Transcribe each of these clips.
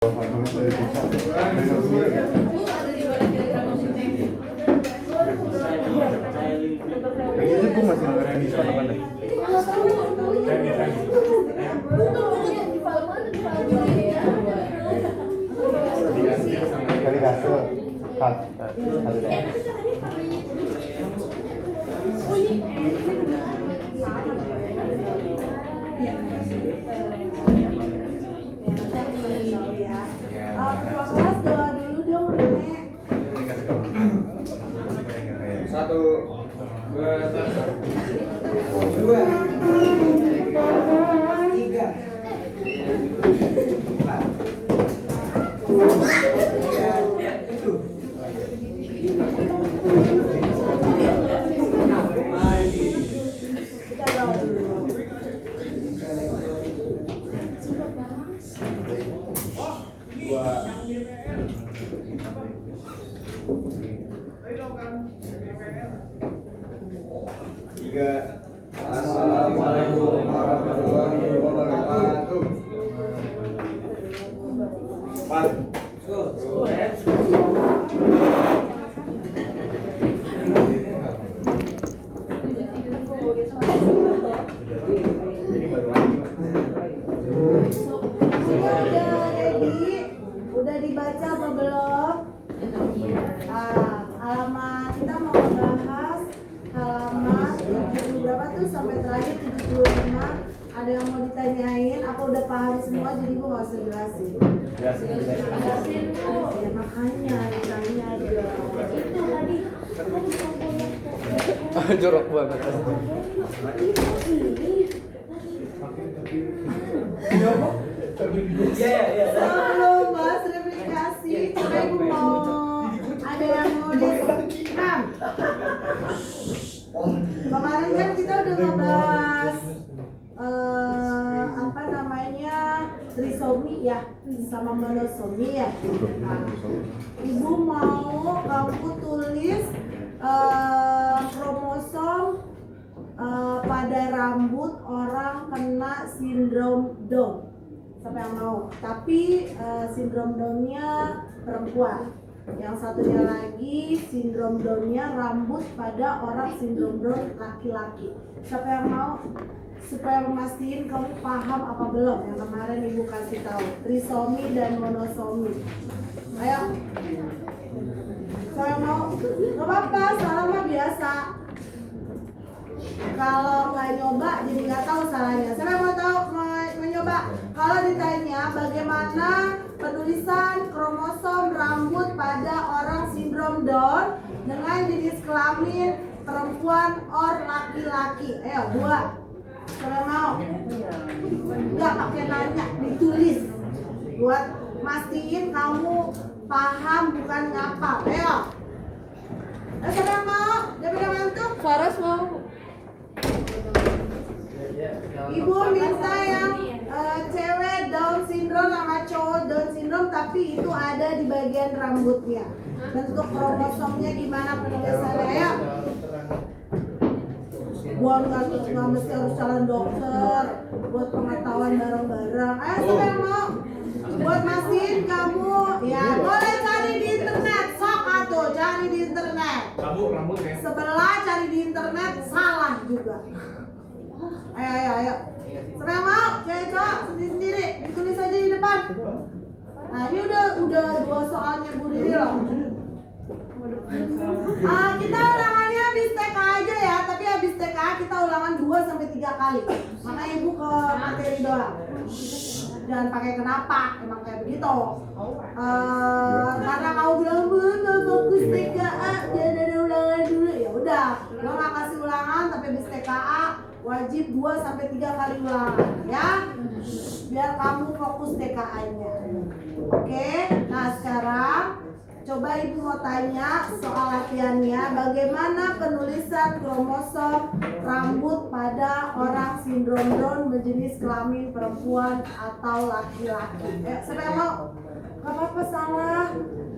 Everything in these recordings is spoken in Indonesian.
Kayaknya gue masih ngeluarin diskon apa nih? Kali kasih cut. Satu, dua, tiga. Tiga. Assalamualaikum warahmatullahi wabarakatuh. Empat. Udah dibaca apa belum? Halaman kita mau bahas halaman 70 berapa tuh sampai terakhir 75. Ada yang mau ditanyain? Apa udah paham semua? Jadi gue nggak usah jelasin. Ya makanya ditanya aja. Itu tadi. Jorok banget. Sebelum bahas replikasi, coba ibu mau ada yang mau disampaikan. Kemarin kan kita udah ngebahas apa namanya trisomi ya, sama monosomi ya. Nah, ibu mau kamu tulis kromosom pada rambut orang kena sindrom Down. Siapa yang mau? Tapi sindrom Down-nya perempuan. Yang satunya lagi sindrom Down-nya rambut pada orang sindrom Down laki-laki. Siapa yang mau? Supaya memastikan kamu paham apa belum yang kemarin ibu kasih tahu trisomi dan monosomi. Ayo. Siapa yang mau? Gak apa-apa, salah mah biasa. Kalau nggak nyoba jadi nggak tahu salahnya. Siapa yang mau tahu mau nyoba? Kalau ditanya bagaimana penulisan kromosom rambut pada orang sindrom Down dengan jenis kelamin perempuan or laki-laki. Ayo buat. Siapa yang mau? Nggak pakai nanya, ditulis. Buat mastiin kamu paham bukan ngapal. Ayo. Siapa yang mau? Daripada ngantuk? Faras mau. Ibu minta yang cewek Down syndrome sama cowok Down syndrome, tapi itu ada di bagian rambutnya. Bentuk kromosomnya gimana penulisannya ya? Buat nggak mesti harus calon dokter, buat pengetahuan bareng-bareng. Ayo siapa yang mau? Buat mastiin kamu, ya boleh cari di internet. Sok atuh cari di internet. Sebelah cari di internet salah juga. Ayo. Siapa yang mau? Cewek cowok sendiri, ditulis aja di depan. Nah ini udah 2 soalnya Bu Riri loh. Kita ulangannya habis TK aja ya, tapi habis TK kita ulangan 2-3 kali. Makanya ibu ke materi doang. Jangan pakai kenapa, emang kayak begitu. Karena kau bilang nggak fokus TKA, jangan ada ulangan dulu. Ya udah, lo nggak kasih ulangan tapi habis TKA wajib 2-3 kali ulangan ya, biar kamu fokus TKA-nya. Oke, nah sekarang coba ibu mau tanya soal latihannya, bagaimana penulisan kromosom rambut pada orang sindrom Down berjenis kelamin perempuan atau laki-laki. Siapa yang mau? Gak apa-apa salah,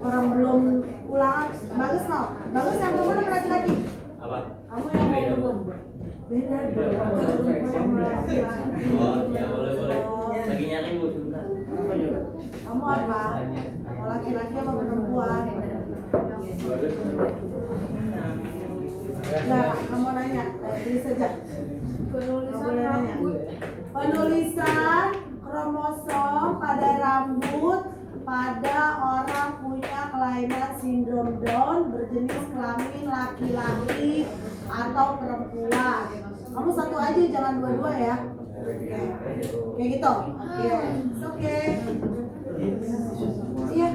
orang belum ulangan. Bagus mau? Bagus yang kamu udah laki-laki. Apa? Kamu yang mau belum? Beda dong. Oh, ya boleh. Lagi nyari Bu sebentar. Kamu apa? Mau laki-laki apa perempuan? Nah, kamu nanya, pilih saja. Penulisan kromosom pada rambut pada orang punya kelainan sindrom Down berjenis kelamin laki-laki atau perempuan. Kamu satu aja, jangan dua-dua ya. Kayak gitu. Oke. Iya.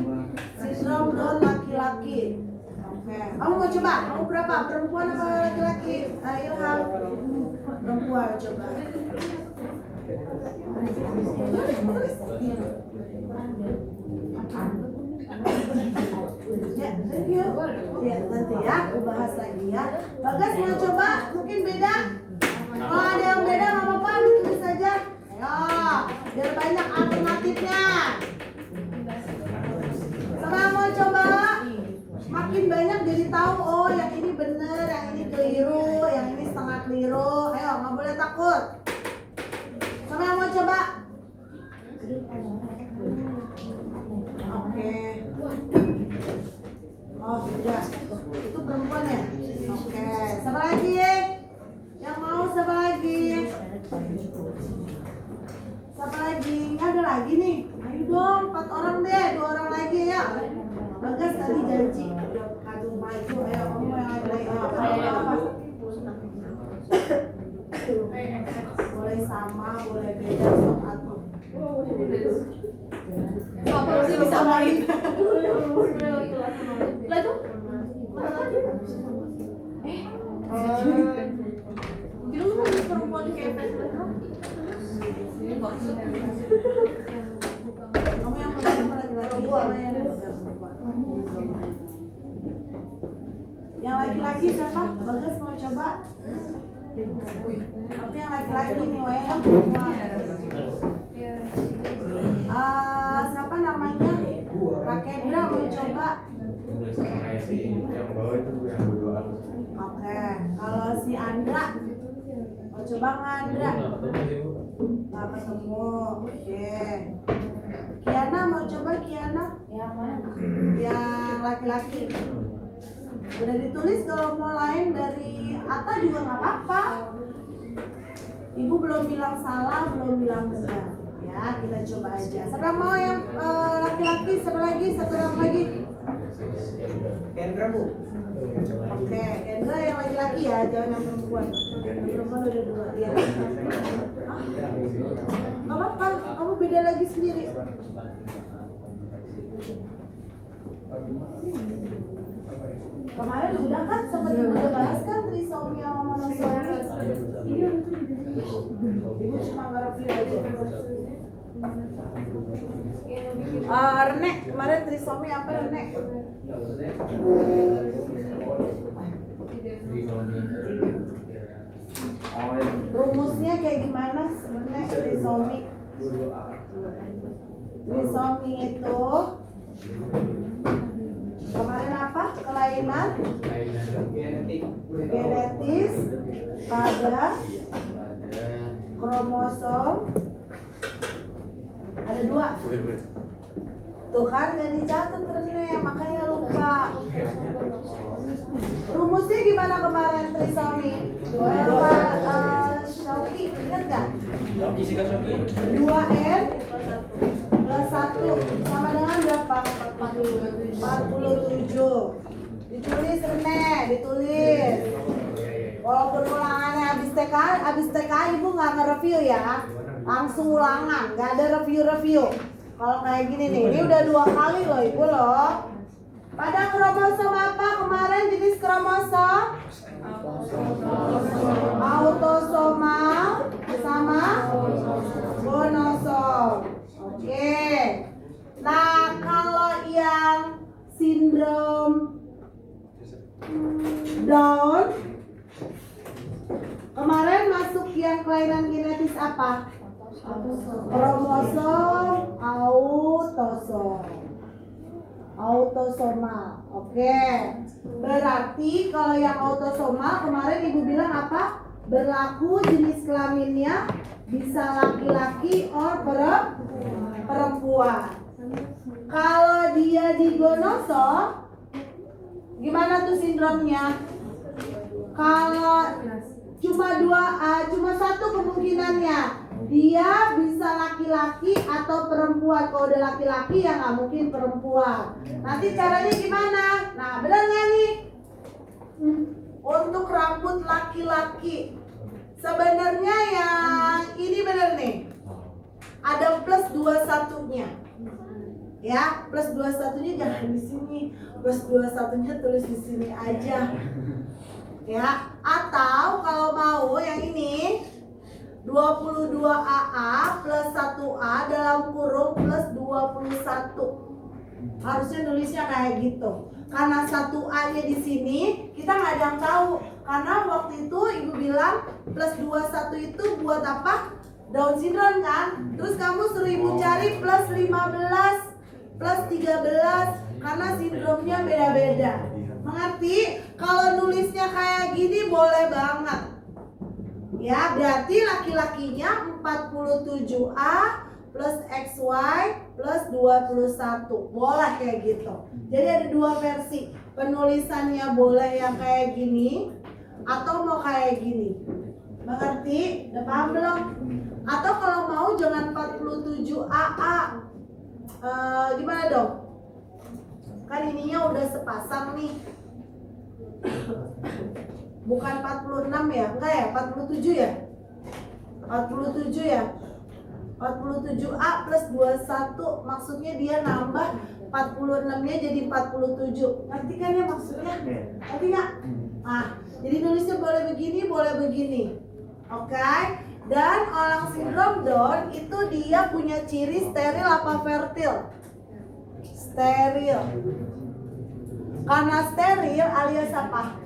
Sindrom Down laki-laki. Oke. Kamu mau coba? Kamu berapa? Perempuan apa laki-laki? Ilham. Perempuan coba. Ya, thank you. Ya, nanti ya, aku bahas lagi ya. Bagas mau coba? Mungkin beda. Kalau ada yang beda nggak apa-apa, tulis saja. Ayo, biar banyak alternatifnya. Sama mau coba? Makin banyak jadi tahu. Oh, yang ini bener, yang ini keliru, yang ini setengah keliru. Ayo, nggak boleh takut. Sama yang mau coba? Oke. Oh, sudah. Itu perempuan ya? Oke. Siapa lagi? Yang mau siapa lagi? Siapa lagi? Ada lagi nih. Ayo dong, 4 orang deh. 2 orang lagi ya. Bagas tadi janji. Aduh, maju. Ayo, kamu yang lagi. Apa? Boleh sama, boleh beda. Apa sih bisa main? Lah itu? Bilang lu perempuan kayak kamu yang perempuan laki-laki yang laki-laki siapa? Bagas mau coba? Tapi yang laki-laki nih, yang perempuan. Siapa namanya? Rakendra mau coba? Oke, kalau si Andra mau coba nggak Andra? Nggak ketemu. Oke. Kiana mau coba Kiana? Yang mana? Yang laki-laki. Udah ditulis, kalau mau lain dari Atta juga nggak apa-apa. Ibu belum bilang salah, belum bilang benar. Ya, kita coba aja. Siapa mau yang laki-laki? Siapa lagi? Satu orang lagi. Kendra Bu. Oke, Kendra yang laki-laki ya, jangan yang perempuan. Yang perempuan udah 2 ya. Gak apa-apa, kamu beda lagi sendiri. Kemarin udah kan, sempat udah bahas kan trisomi sama monosomi. Ibu cuma nge-review aja. Rene, kemarin trisomi apa Rene? Rumusnya kayak gimana sebenarnya trisomi? Trisomi itu kemarin apa? Kelainan genetis pada kromosom. Ada 2. Tuh kan gak dicatat Rene, makanya lupa. Rumusnya gimana kemarin trisomi? Shoki, ingat gak? 2N plus 1 sama dengan berapa? 47. Ditulis Rene, ditulis. Walaupun ulangannya habis TK ibu nggak nge-review ya, langsung ulangan, nggak ada review. Kalau kayak gini nih, ini udah 2 kali loh ibu loh. Pada kromosom apa kemarin jenis kromosom? Autosomal sama monosom. Oke. Nah kalau yang sindrom Down kemarin masuk yang kelainan genetis apa? Kromosom autosomal. Oke. Berarti kalau yang autosomal kemarin ibu bilang apa? Berlaku jenis kelaminnya bisa laki-laki or perempuan. Kalau dia digonosom, gimana tuh sindromnya? Kalau cuma satu kemungkinannya, dia bisa laki-laki atau perempuan. Kalau udah laki-laki ya nggak mungkin perempuan. Nanti caranya gimana? Nah, benar nggak nih? Untuk rambut laki-laki, sebenarnya yang ini benar nih. Ada plus 21-nya. Ya, plus 21-nya jangan di sini. Plus 21-nya tulis di sini aja. Ya, atau kalau mau yang ini 22AA plus 1A dalam kurung plus 21. Harusnya nulisnya kayak gitu. Karena 1A-nya di sini kita nggak ada yang tahu. Karena waktu itu ibu bilang plus 21 itu buat apa? Down syndrome kan? Terus kamu suruh ibu cari plus 15, plus 13 karena sindromnya beda-beda. Mengerti? Kalau nulisnya kayak gini boleh banget. Ya, berarti laki-lakinya 47A plus XY plus 21. Boleh kayak gitu. Jadi ada dua versi. Penulisannya boleh yang kayak gini atau mau kayak gini. Mengerti? Udah paham belum? Atau kalau mau jangan 47AA. Gimana dong? Kan ininya udah sepasang nih. Bukan 46 ya? Enggak ya? 47 ya? 47 ya? 47A plus 21 maksudnya dia nambah 46-nya jadi 47. Ngerti kan ya maksudnya? Ngerti nggak? Nah, jadi nulisnya boleh begini, boleh begini. Oke? Dan orang sindrom Down itu dia punya ciri steril apa fertil? Steril. Karena steril alias apa?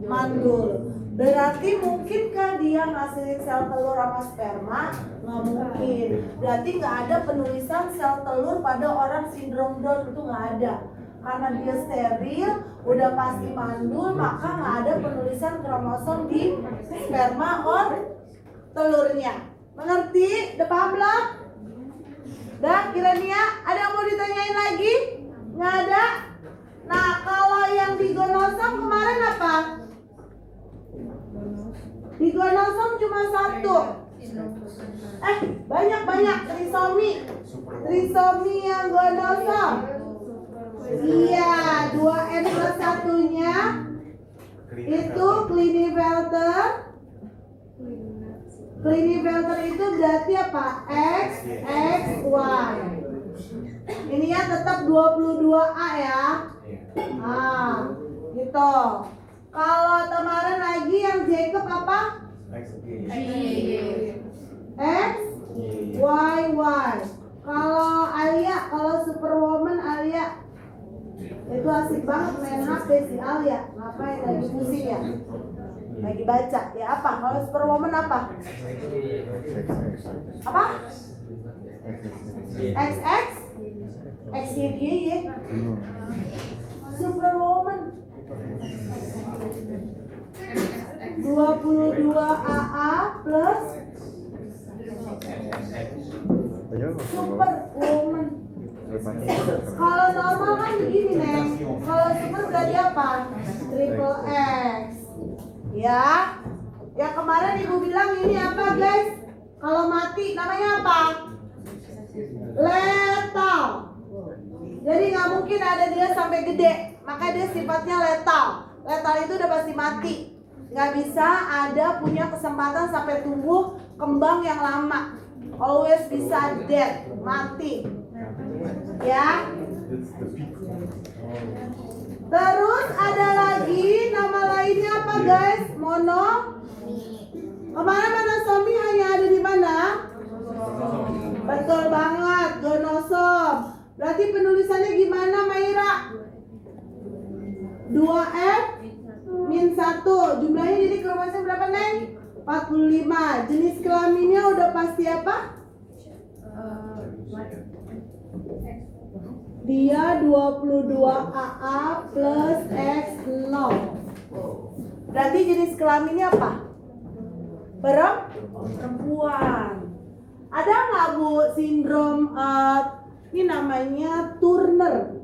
Mandul. Berarti mungkinkah dia ngasihin sel telur sama sperma? Nggak mungkin. Berarti nggak ada penulisan sel telur pada orang sindrom Down, itu nggak ada. Karena dia steril, udah pasti mandul, maka nggak ada penulisan kromosom di sperma or telurnya. Mengerti? Udah paham belum? Dah, kiranya ada yang mau ditanyain lagi? Nggak ada? Nah, kalau yang digonosom kemarin apa? Digonosom cuma satu. Banyak trisomi. Trisomi yang gonosom. Iya, 2N plus 1-nya itu Klinefelter. Klinefelter itu berarti apa? X, Y. Ini ya tetap 22A ya. Ah, gitu. Kalau kemarin lagi yang Jacob apa? X, Y. Kalau Alia, kalau Superwoman Alia itu asik banget main HP si Alia. Ngapain lagi pusing ya? Lagi baca. Ya apa? Kalau Superwoman apa? Apa? XX? XYY. Superwoman 22AA plus Superwoman. Kalau normal kan begini Neng. Kalau super berarti apa? Triple X. Ya. Ya kemarin ibu bilang ini apa guys? Kalau mati namanya apa? Letal. Jadi nggak mungkin ada dia sampai gede. Maka dia sifatnya letal. Letal itu udah pasti mati. Nggak bisa ada punya kesempatan sampai tumbuh kembang yang lama. Always bisa dead, mati. Ya. Terus ada lagi nama lainnya apa guys? Mono. Kemarin monosomi hanya ada di mana? Betul banget, gonosom. Berarti penulisannya gimana Maira? 2F min 1. Jumlahnya jadi kromosom berapa Neng? 45. Jenis kelaminnya udah pasti apa? Dia 22AA plus X0. Berarti jenis kelaminnya apa? Perempuan. Ada nggak Bu sindrom Ini namanya Turner.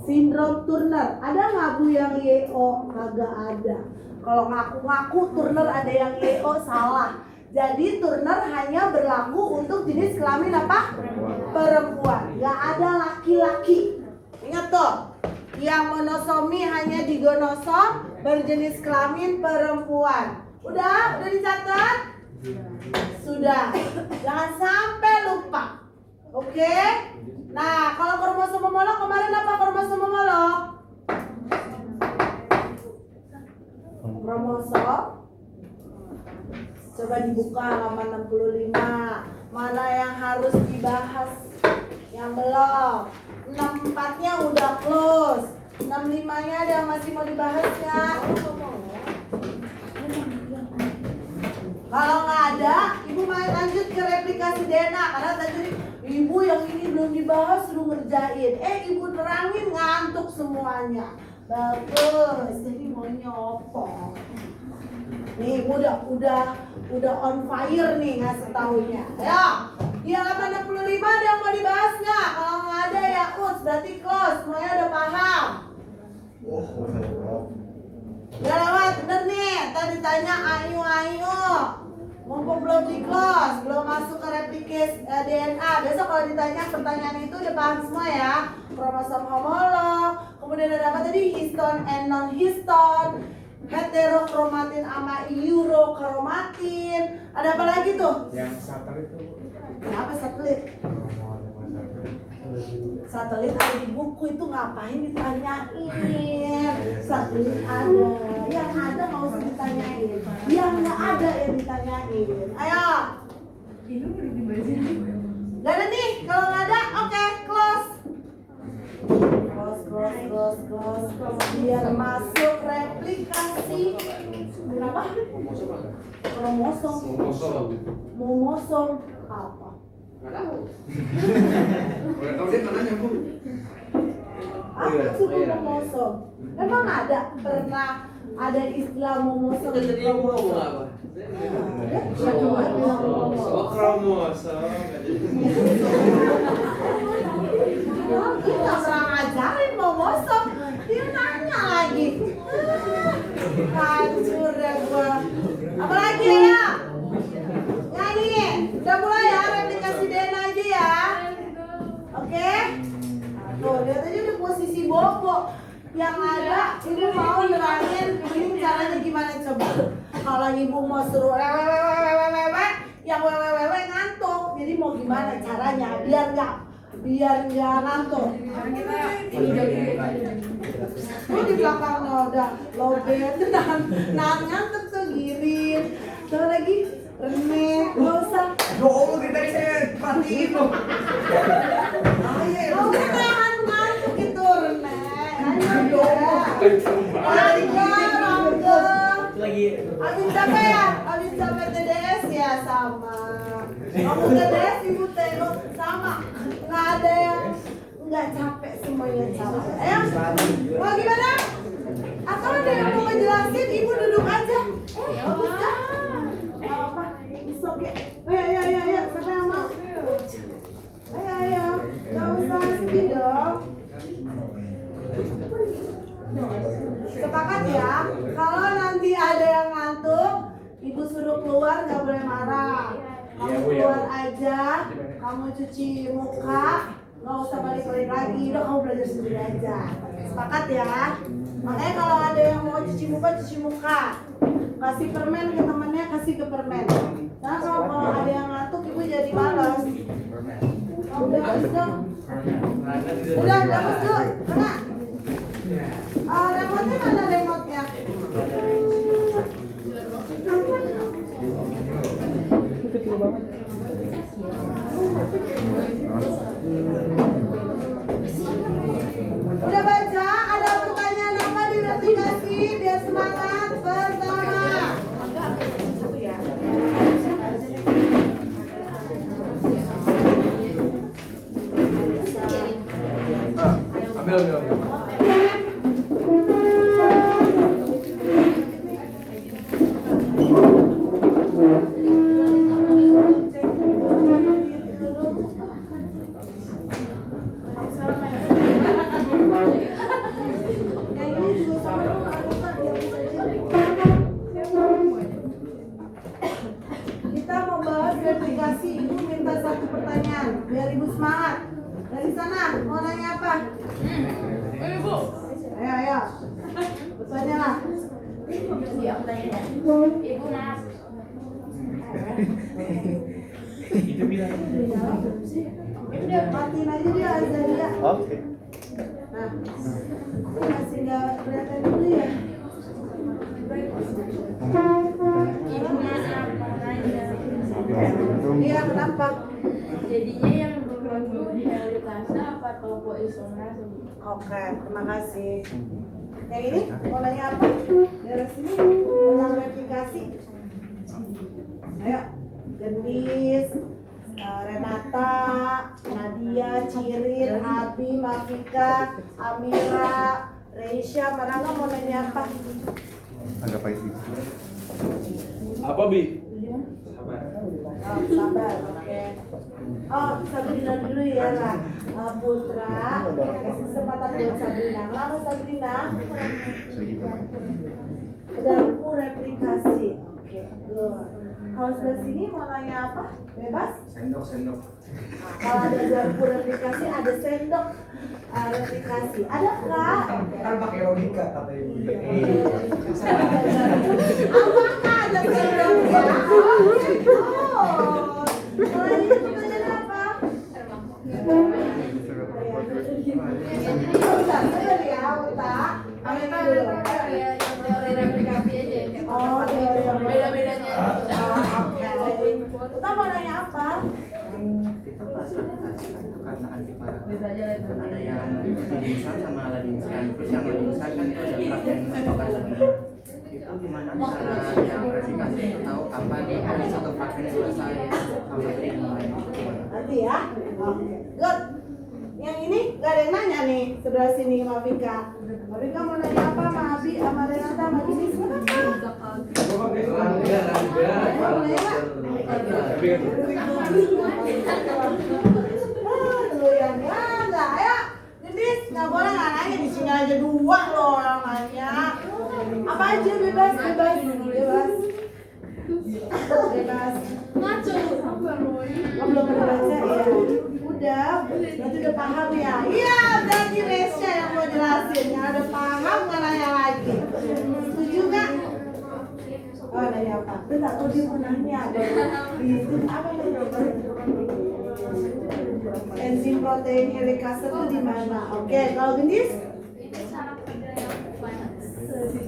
Sindrom Turner. Ada nggak Bu yang YO? Kagak ada. Kalau ngaku-ngaku Turner ada yang YO, salah. Jadi Turner hanya berlaku untuk jenis kelamin apa? Perempuan. Nggak ada laki-laki. Ingat tuh. Yang monosomi hanya digonosom, berjenis kelamin perempuan. Udah dicatat? Sudah. Jangan sampai lupa. Oke? Nah, kalau kromosom homolog kemarin apa kromosom homolog? Kromosom. Coba dibuka halaman 65. Mana yang harus dibahas? Yang belum. 64-nya udah close. 65-nya ada yang masih mau dibahas nggak? Kalau nggak ada, Ibu mau lanjut ke replikasi DNA. Karena tadi Ibu yang ini belum dibahas, suruh ngerjain. Ibu terangin ngantuk semuanya. Bagus, jadi mau nyopong. Nih, Ibu udah on fire nih ngasih taunya. Ayo, di halaman 65 ada yang mau dibahas nggak? Kalau nggak ada ya berarti close. Semuanya udah paham. Udah lewat, bener nih. Tadi tanya ayo. Mumpung belum di close, belum masuk ke replikasi DNA. Besok kalau ditanya pertanyaan itu udah paham semua ya. Kromosom homolog, kemudian ada apa tadi? Histone and non-histone, heterokromatin sama eurokromatin. Ada apa lagi tuh? Yang satelit itu. Apa satelit? Satelit ada di buku, itu ngapain ditanyain? Satelit ada, yang ada nggak usah ditanyain, yang nggak ada yang ditanyain. Ayo. Gak ada nih, kalau nggak ada, oke, close. Close. Biar masuk replikasi. Berapa? Kromosom. Momosom apa? Nggak tahu. Boleh tahu dia mana nyambung? Apa sih momosom? Emang pernah ada istilah momosom? Tadi ibu ngomong apa? Oh, kromosom. Kita pernah ngajarin momosom, dia nanya lagi. Hancur ya gua. Apa lagi ya? Nyanyi, udah mulai ya replikasi DNA aja ya. Oke? Tuh, lihat aja udah posisi bobo. Yang ada, ibu mau nerangin ini caranya gimana coba. Kalau ibu mau suruh wewe, yang wewe ngantuk. Jadi mau gimana caranya biar nggak ngantuk. Tuh di belakangnya udah lobet, ngantuk tuh giring. Tuh lagi remeh, nggak usah. Doang kita saya perhatiin loh. Kamu jangan ngantuk gitu remeh. Ayo Lagi. Abis capek ya? Abis capek TDS ya sama. Kamu TDS ibu tengok sama. Nggak ada yang nggak capek, semuanya capek. Ayo, mau gimana? Atau ada yang mau ngejelasin? Ibu duduk aja. Bagus kan? Nggak apa-apa. It's okay. Ayo. Siapa yang mau? Ayo. Nggak usah sedih dong. Sepakat ya, kalau nanti ada yang ngantuk, ibu suruh keluar, nggak boleh marah. Kamu keluar aja, kamu cuci muka, nggak usah balik-balik lagi, udah kamu belajar sendiri aja. Sepakat ya. Makanya kalau ada yang mau cuci muka, kasih permen ke temennya, kasih ke permen. Nah kalau ada yang ngantuk, ibu jadi malas. Udah bagus dong. Udah bagus dong. Mana? Remote-nya mana remote-nya? Udah baca? Ada pertanyaan apa di replikasi? Biar semangat. Pertama. Ambil. semangat. Dari sana, mau nanya apa? Ibu. Ayo. Bertanya lah. Iya, aku tanya ya. Ibu maaf. Itu bilang. Matiin aja dia azan dia. Oke. Nah, ini masih nggak kelihatan dulu ya. Ibu maaf, mau nanya. Iya, kenapa? Jadinya yang dulu rehabilitasi apa topoisomerase? Oke, terima kasih. Yang ini mau nanya apa? Dari sini tentang replikasi. Ayo, Gendis, Renata, Nadia, Cirin, Abi, Mafika, Amira, Reisha, Maranga mau nanya apa? Anggap aja sih. Apa Bi? Oh, sabar, oke. Oh, Sabrina dulu ya lah. Putra, kasih kesempatan buat Sabrina. Lama Sabrina. Dapku replikasi. Oke, good. Kalau sebelah sini mau nanya apa? Bebas? Sendok. Nah, kalau ada garpu replikasi, ada sendok replikasi. Ada kak? Kan pakai logika kata ibu. Apakah ada sendoknya? Oh, kalau ini pertanyaan apa? Udah, bener ya, Uta. Ambil dulu. Teori replikasi aja. Oh, teori yang Beda-bedanya. Oke. Uta mau nanya apa? Itu pas aplikasi kan itu karena antiparah kan ada yang diinstal sama ladinskan terus yang ladinskan kan itu ada draft yang menentukan lagi itu gimana cara yang replikasi itu tahu kapan hari satu vaksin selesai sampai dimulai itu gimana? Nanti ya. Oke. Good. Yang ini gak ada yang nanya nih sebelah sini Mafika. Mafika mau nanya apa sama Abi, sama Renata, sama Gendis? Kenapa? Enggak ya. Gendis, nggak boleh nggak nanya di sini aja dua loh orang nanya. Apa aja bebas. Ngaco. Oh, belum pernah baca ya? Udah, berarti udah paham ya? Iya, berarti Resya yang mau jelasin. Yang ada paham nggak nanya lagi. Setuju nggak? Oh, nanya apa? Bentar, oh dia mau nanya. Itu apa nanya? Enzim protein helikase itu di mana? Oke, kalau Gendis?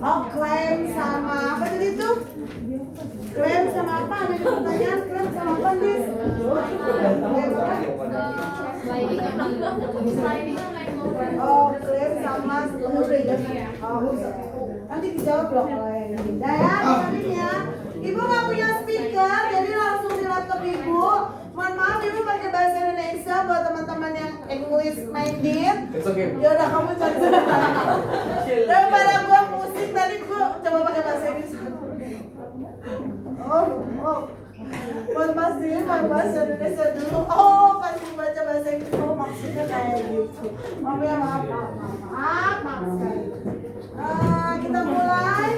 Oh, klaim sama apa tadi itu? Klaim sama apa? Ada pertanyaan klaim sama apa, Gendis? Oh, klaim sama nanti dijawab loh kalau yang ini. Nah ya, dengerin ya. Ibu nggak punya speaker, jadi langsung di laptop ibu. Mohon maaf, ibu pakai bahasa Indonesia buat teman-teman yang English minded. It's okay. Ya udah kamu cari sana. Daripada gua musik tadi gua coba pakai bahasa Inggris. Oh. Buat pakai bahasa Indonesia dulu. Oh, pasti baca bahasa Inggris. Oh, maksudnya kayak gitu. Maaf sekali. Kita mulai.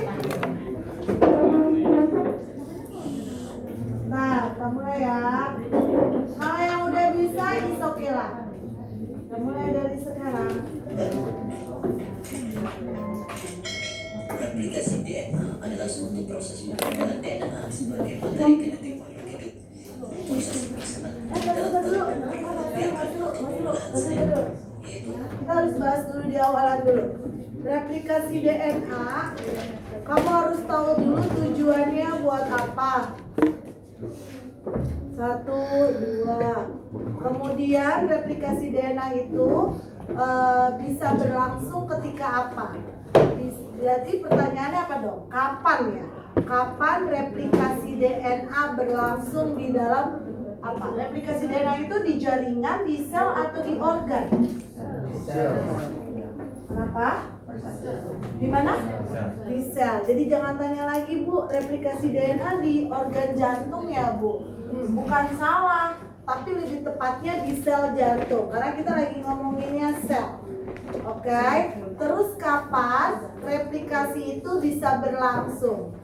Nah, kita mulai ya. Kalau yang udah bisa, is okay lah. Kita mulai dari sekarang. Aplikasi DNA adalah suatu proses pengambilan DNA sebagai materi genetik molekul. Proses pelaksanaan Kita harus bahas dulu di awalan dulu. Replikasi DNA, kamu harus tahu dulu tujuannya buat apa. 1, 2. Kemudian replikasi DNA itu bisa berlangsung ketika apa? Jadi pertanyaannya apa dong? Kapan ya? Kapan replikasi DNA berlangsung di dalam apa? Replikasi DNA itu di jaringan, di sel atau di organ? Kenapa? Di mana? Di sel. Jadi jangan tanya lagi Bu, replikasi DNA di organ jantung ya Bu? Bukan salah, tapi lebih tepatnya di sel jantung. Karena kita lagi ngomonginnya sel. Oke, terus kapan replikasi itu bisa berlangsung?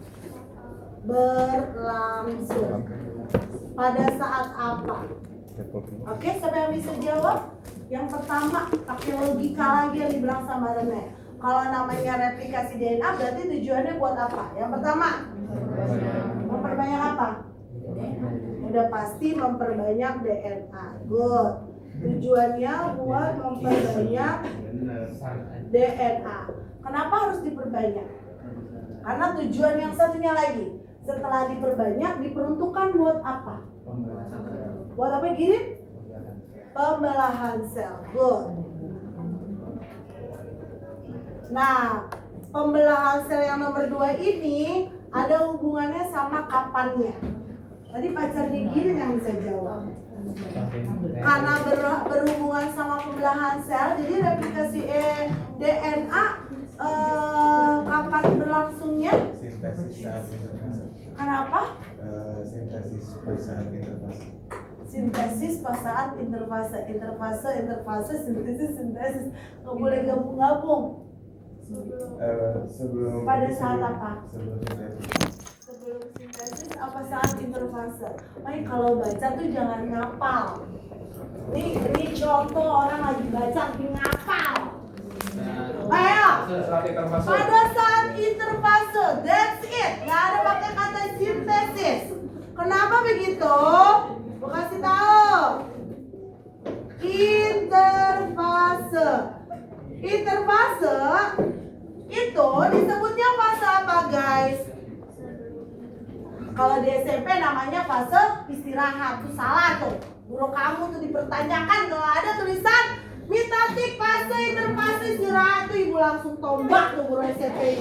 Pada saat apa? Oke, siapa yang bisa jawab? Yang pertama, pakai logika lagi yang dibilang sama Rene. Kalau namanya replikasi DNA berarti tujuannya buat apa? Yang pertama, memperbanyak apa? Udah pasti memperbanyak DNA. Good. Tujuannya buat memperbanyak DNA. Kenapa harus diperbanyak? Karena tujuan yang satunya lagi. Setelah diperbanyak, diperuntukkan buat apa? Buat apa gini? Pembelahan sel. Good. Nah, pembelahan sel yang nomor 2 ini ada hubungannya sama kapannya. Tadi pacarnya gini yang bisa jawab. Karena berhubungan sama pembelahan sel, jadi replikasi DNA kapan berlangsungnya? Kenapa? Sintesis pas saat interfase. Sintesis pas saat interfase, sintesis. Nggak boleh gabung-gabung. Sebelum Pada saat apa? Sebelum sintesis. Sebelum sintesis apa saat interfase? Makanya kalau baca tuh jangan ngapal. Ini contoh orang lagi baca ngapal. Ayo. Pada saat interfase, that's it. Nggak ada pakai kata sintesis. Kenapa begitu? Gue kasih tahu. Interfase. Interfase itu disebutnya fase apa, guys? Kalau di SMP namanya fase istirahat. Itu salah tuh. Guru kamu tuh dipertanyakan kalau ada tulisan mitotik fase interfase istirahat tuh ibu langsung tombak tuh guru SMP.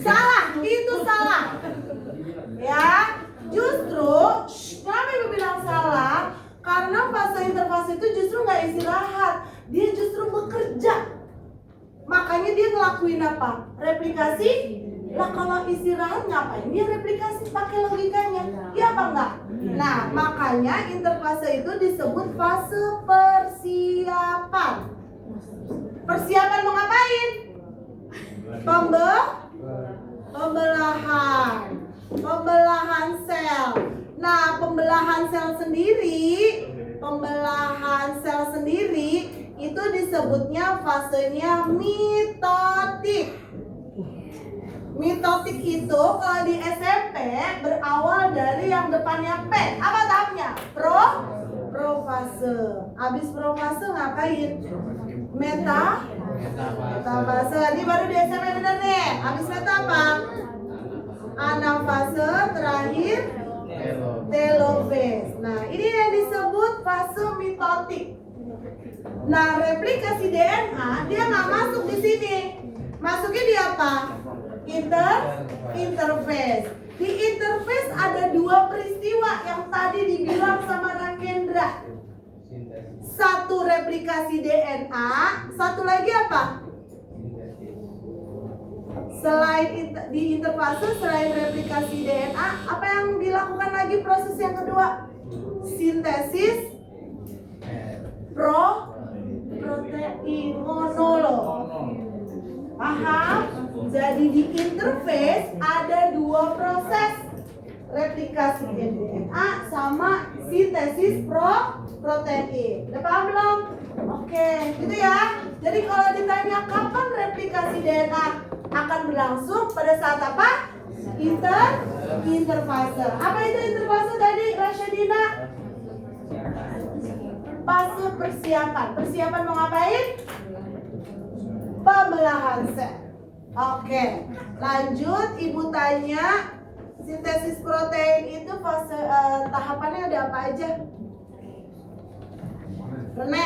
Salah, itu salah. Ya, justru kenapa ibu bilang salah? Karena fase interfase itu justru nggak istirahat, dia justru bekerja. Makanya dia ngelakuin apa? Replikasi. Lah kalau istirahat ngapain dia replikasi? Pakai logikanya. Iya apa enggak? Nah, makanya interfase itu disebut fase persiapan. Persiapan mau ngapain? Pembelahan sel. Nah, pembelahan sel sendiri itu disebutnya fasenya mitotik. Mitotik itu kalau di SMP berawal dari yang depannya P. Apa tahapnya? Profase. Habis profase ngapain? Metafase. Ini baru di SMP bener nih. Habis meta apa? Anafase, terakhir telofase. Nah, ini yang disebut fase mitotik. Nah, replikasi DNA dia nggak masuk di sini. Masuknya di apa? Interface. Di interface ada 2 peristiwa yang tadi dibilang sama Rakendra. Satu replikasi DNA, satu lagi apa? Selain di interfase, selain replikasi DNA, apa yang dilakukan lagi proses yang kedua? Sintesis protein monolog. Paham? Jadi di interface ada 2 proses, replikasi DNA sama sintesis protein. Udah paham belum? Oke, gitu ya. Jadi kalau ditanya kapan replikasi DNA akan berlangsung, pada saat apa? Interfase. Apa itu interfase tadi, Rasyadina? Fase persiapan. Persiapan mau ngapain? Pembelahan sel. Oke, lanjut. Ibu tanya, sintesis protein itu fase tahapannya ada apa aja? Rene?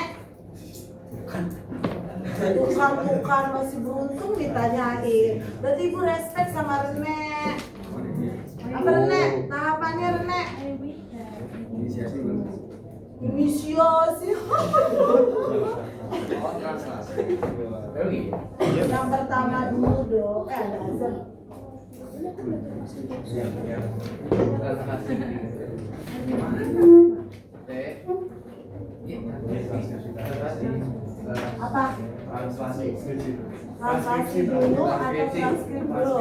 Bukan masih beruntung ditanyain. Berarti ibu respect sama Rene. Apa Rene? Tahapannya Rene? Inisiasi. Yang pertama dulu dong. Ada azan. Apa? Translasi dulu atau transkrip dulu?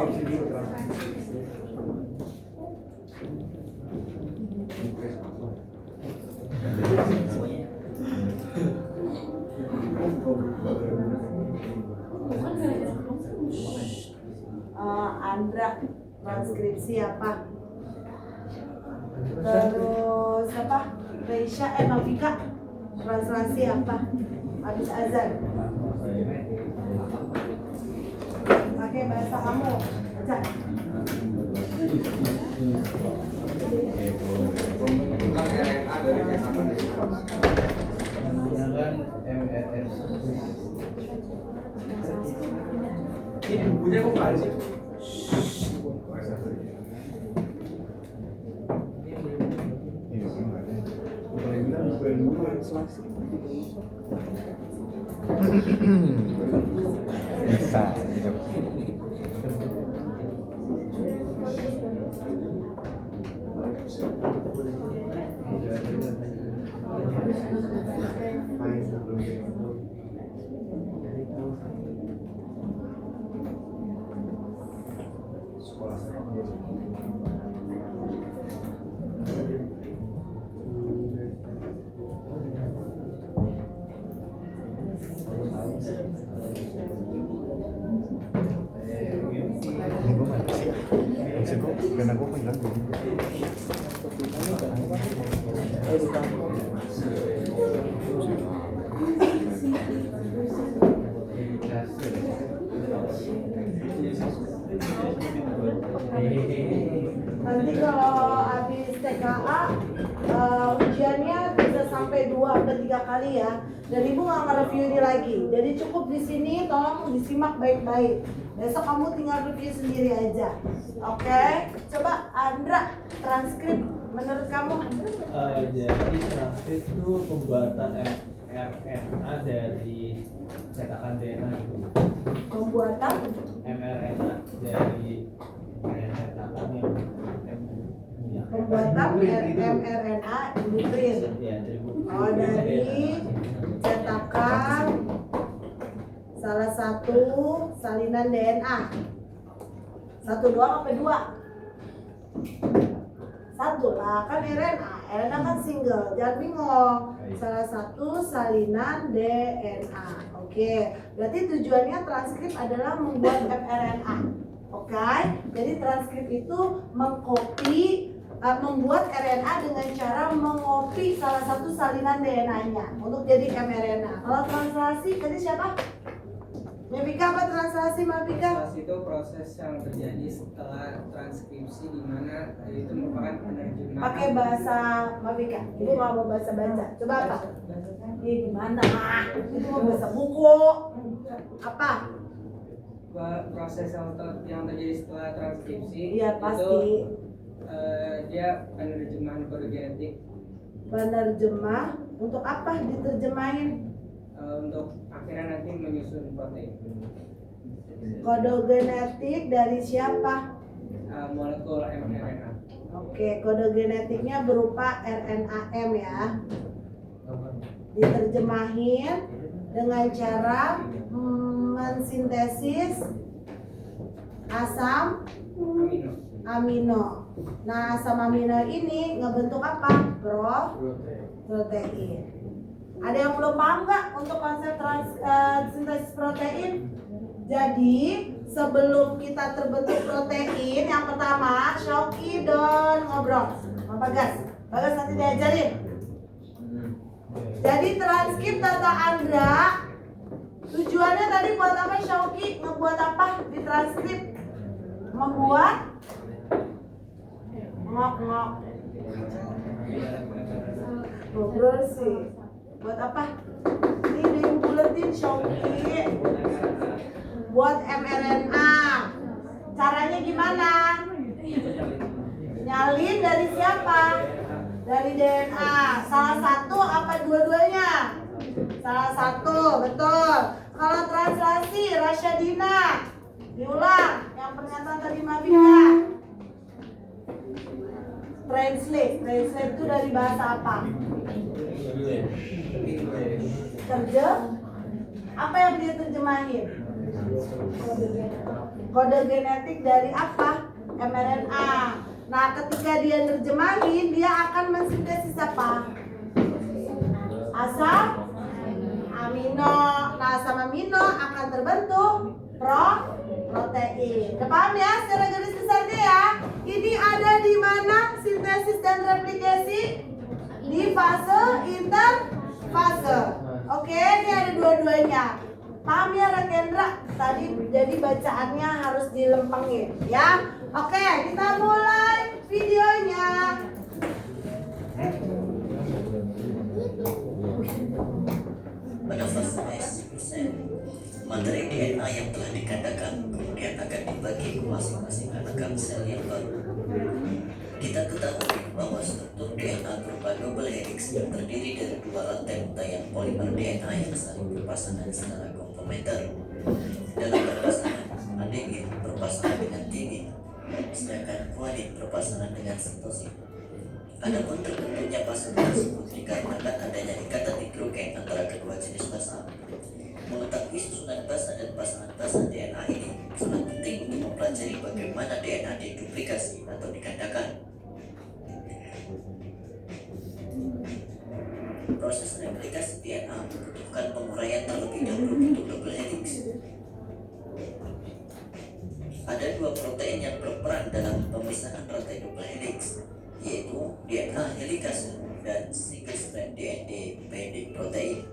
transkripsi apa? Terus apa? Reisha Mafika, translasi apa? Habis azan. Pakai bahasa kamu. Baca. Pembentukan RNA dari cetakan Jangan MRS. Ini bukunya kok nggak ada sih? Iya, belum ada. Bukan bilang bulan dulu translasi. Bisa, gitu. Ini gue mati sih. Maksud gue, karena gue bilang begini. Nanti kalau habis TKA ujiannya bisa sampai 2 atau 3 kali ya. Dan ibu nggak nge-review ini lagi. Jadi cukup di sini, tolong disimak baik-baik. Besok kamu tinggal review sendiri aja. Oke? Coba Andra, transkrip menurut kamu? Jadi transkrip itu pembuatan mRNA dari cetakan DNA gitu. Pembuatan mRNA dari cetakan yang pembuatan mRNA nukleus. Ya, dari Oh, dari cetakan salah satu salinan DNA. 1 doang apa 2? 1 lah, kan RNA. RNA kan single, jangan bingung. Salah satu salinan DNA. Oke, berarti tujuannya transkrip adalah membuat mRNA. Oke, jadi transkrip itu mengcopy, membuat RNA dengan cara mengopi salah satu salinan DNA-nya untuk jadi mRNA. Kalau translasi tadi siapa? Mafika, apa translasi Mafika? Translasi itu proses yang terjadi setelah transkripsi di mana itu merupakan penerjemahan. Pakai bahasa Mafika. Ibu nggak mau bahasa baca. Coba apa? Ini gimana? Itu mau bahasa buku. Apa? Proses yang terjadi setelah transkripsi. Iya pasti. Itu dia penerjemahan kode genetik. Penerjemah untuk apa diterjemahin? Untuk akhirnya nanti menyusun protein. Kode genetik dari siapa? Molekul mRNA. Oke, kode genetiknya berupa RNAM ya. Diterjemahin dengan cara mensintesis asam Amino. amino. Nah, asam amino ini ngebentuk apa? Protein. Ada yang belum paham nggak untuk konsep sintesis protein? Jadi sebelum kita terbentuk protein, yang pertama Syauqi dan ngobrol sama Bagas. Bagas nanti diajarin. Jadi transkrip Tata Andra tujuannya tadi buat apa Syauqi? Ngebuat apa di transkrip? Membuat ngok-ngok. Ngobrol sih. Buat apa? Ini udah yang buletin Syauqi. Buat mRNA. Caranya gimana? Nyalin dari siapa? Dari DNA. Salah satu apa dua-duanya? Salah satu, betul. Kalau translasi Rasyadina, diulang yang pernyataan tadi Mafika. Translate itu dari bahasa apa? Apa yang dia terjemahin? Kode genetik dari apa? mRNA. Nah, ketika dia terjemahin, dia akan mensintesis apa? Asam amino. Nah, asam amino akan terbentuk protein. Udah paham ya secara garis besar nih? ya. Ini ada di mana sintesis dan replikasi? Di fase interfase. Oke, ini ada dua-duanya. Paham ya Rakendra? Tadi jadi bacaannya harus dilempengin ya. Oke, kita mulai videonya. Pada fase S, materi DNA yang telah dikatakan kemudian akan dibagi ke masing-masing anak sel yang baru. Kita ketahui bahwa struktur DNA berupa double helix yang terdiri dari dua rantai untayan polimer DNA yang saling berpasangan secara komplementer. Dalam berpasangan, adenin berpasangan dengan timin, sedangkan guanin berpasangan dengan sitosin. Adapun terbentuknya pasangan tersebut dikarenakan adanya ikatan hidrogen antara kedua jenis basa. Mengetahui susunan basa dan pasangan basa DNA ini sangat penting untuk mempelajari bagaimana DNA diduplikasi atau digandakan. Proses replikasi DNA membutuhkan penguraian terlebih dahulu bentuk double helix. Ada dua protein yang berperan dalam pemisahan rantai double helix, yaitu DNA helikase dan single strand DNA binding protein.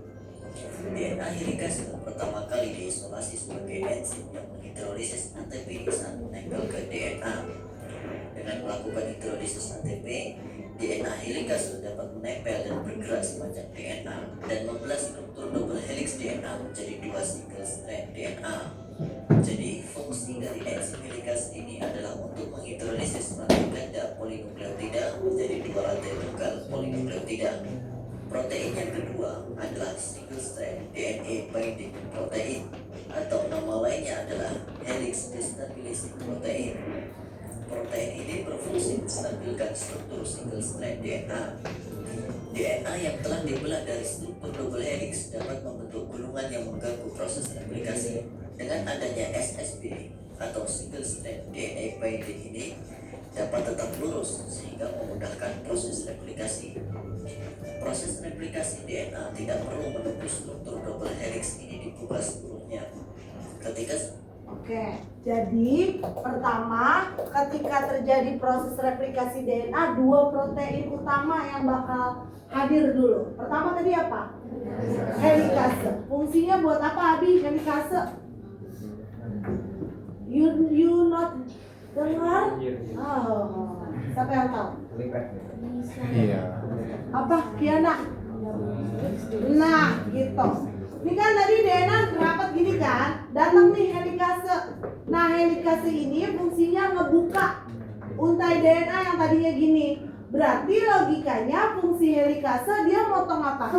DNA helikase pertama kali diisolasi sebagai enzim yang menghidrolisis ATP saat menempel ke DNA. Dengan melakukan hidrolisis ATP, DNA helikase dapat menempel dan bergerak semacam DNA dan membelah struktur double helix DNA menjadi dua single strand DNA. Jadi fungsi dari enzim helikase ini adalah untuk menghidrolisis rantai ganda polinukleotida menjadi dua rantai tunggal polinukleotida. Protein yang kedua adalah single strand DNA binding protein atau nama lainnya adalah helix destabilizing protein. Protein ini berfungsi menstabilkan struktur single strand DNA. DNA yang telah dibelah dari struktur double helix dapat membentuk gulungan yang mengganggu proses replikasi. Dengan adanya SSB atau single strand DNA binding ini dapat tetap lurus sehingga memudahkan proses replikasi. Proses replikasi DNA tidak perlu menunggu struktur double helix ini dibuka seluruhnya. Oke, jadi pertama ketika terjadi proses replikasi DNA, dua protein utama yang bakal hadir dulu. Pertama tadi apa? Helikase. Fungsinya buat apa Abi helikase? You not dengar? Oh, siapa yang tahu? Iya. Apa? Kiana? Nah, gitu. Ini kan tadi DNA rapat gini kan, datang nih helikase. Nah, helikase ini fungsinya ngebuka untai DNA yang tadinya gini. Berarti logikanya fungsi helikase dia motong apa?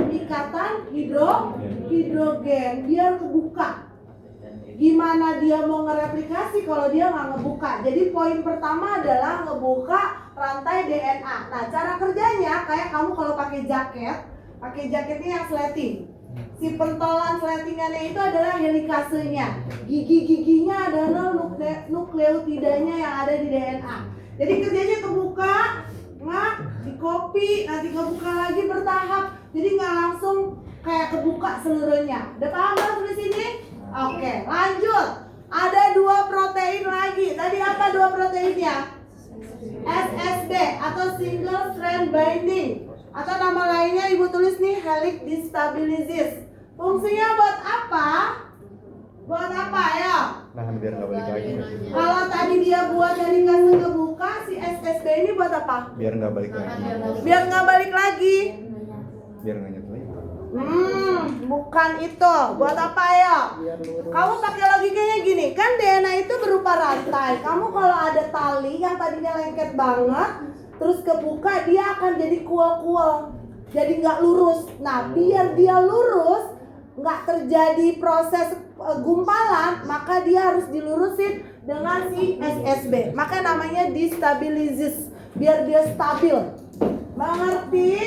Ikatan hidrogen biar kebuka. Gimana dia mau ngereplikasi kalau dia nggak ngebuka? Jadi poin pertama adalah ngebuka rantai DNA. Nah, cara kerjanya kayak kamu kalau pakai jaketnya yang sleting. Si pentolan sletingannya itu adalah helikasenya. Gigi-giginya adalah nukleotidanya yang ada di DNA. Jadi kerjanya kebuka, di copy, nanti kebuka lagi bertahap. Jadi nggak langsung kayak kebuka seluruhnya. Udah paham belum di sini? Oke, lanjut. Ada dua protein lagi. Tadi apa dua proteinnya? SSB atau single strand binding. Atau nama lainnya ibu tulis nih helix destabilizes. Fungsinya buat apa? Buat apa ya? Nahan biar nggak balik lagi. Kalau tadi dia buat helikase kebuka, si SSB ini buat apa? Biar nggak balik lagi. Biar nggak balik lagi. Biar nggak nyatu lagi. Bukan itu. Buat apa ya? Kamu pakai logikanya gini, kan DNA itu berupa rantai. Kamu kalau ada tali yang tadinya lengket banget, terus kebuka, dia akan jadi kuel-kuel, jadi nggak lurus. Nah, biar dia lurus, nggak terjadi proses gumpalan, maka dia harus dilurusin dengan si SSB. Maka namanya destabilizes, biar dia stabil. Mengerti?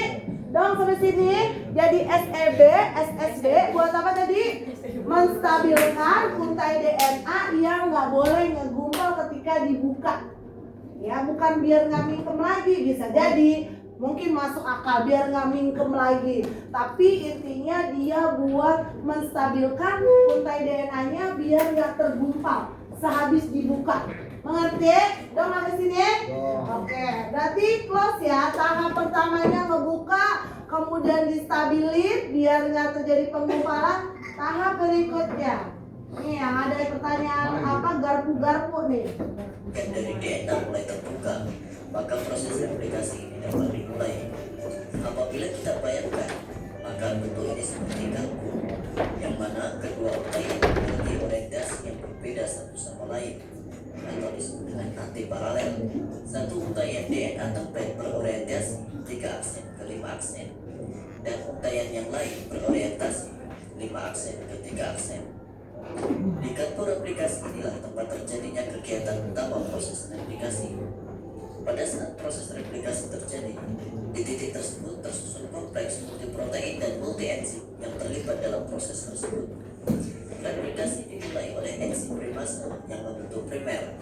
Dong sampai sini. Jadi SSB buat apa tadi? Menstabilkan untai DNA yang nggak boleh ngegumpal ketika dibuka. Ya, bukan biar nggak mingkem lagi, bisa jadi mungkin masuk akal biar nggak mingkem lagi. Tapi intinya dia buat menstabilkan untai DNA-nya biar nggak tergumpal sehabis dibuka. Mengerti? Dong sampai sini? Oke, berarti close ya. Tahap pertamanya ngebuka, kemudian distabilis biar nggak terjadi penggumpalan. Tahap berikutnya, nih yang ada pertanyaan apa garpu-garpu nih. Dan dari DNA mulai terbuka, maka proses replikasi ini dapat dimulai. Apabila kita bayangkan, maka bentuk ini seperti garpu, yang mana kedua untayan memiliki orientasi yang berbeda satu sama lain, atau disebut dengan antiparalel. Satu untayan DNA template berorientasi 3 aksen ke 5 aksen, dan untayan yang lain berorientasi 5 aksen ke 3 aksen. Di kantor replikasi inilah tempat terjadinya kegiatan utama proses replikasi. Pada saat proses replikasi terjadi, di titik tersebut tersusun kompleks multiprotein dan multi-enzim yang terlibat dalam proses tersebut. Replikasi dimulai oleh enzim primase yang membentuk primer.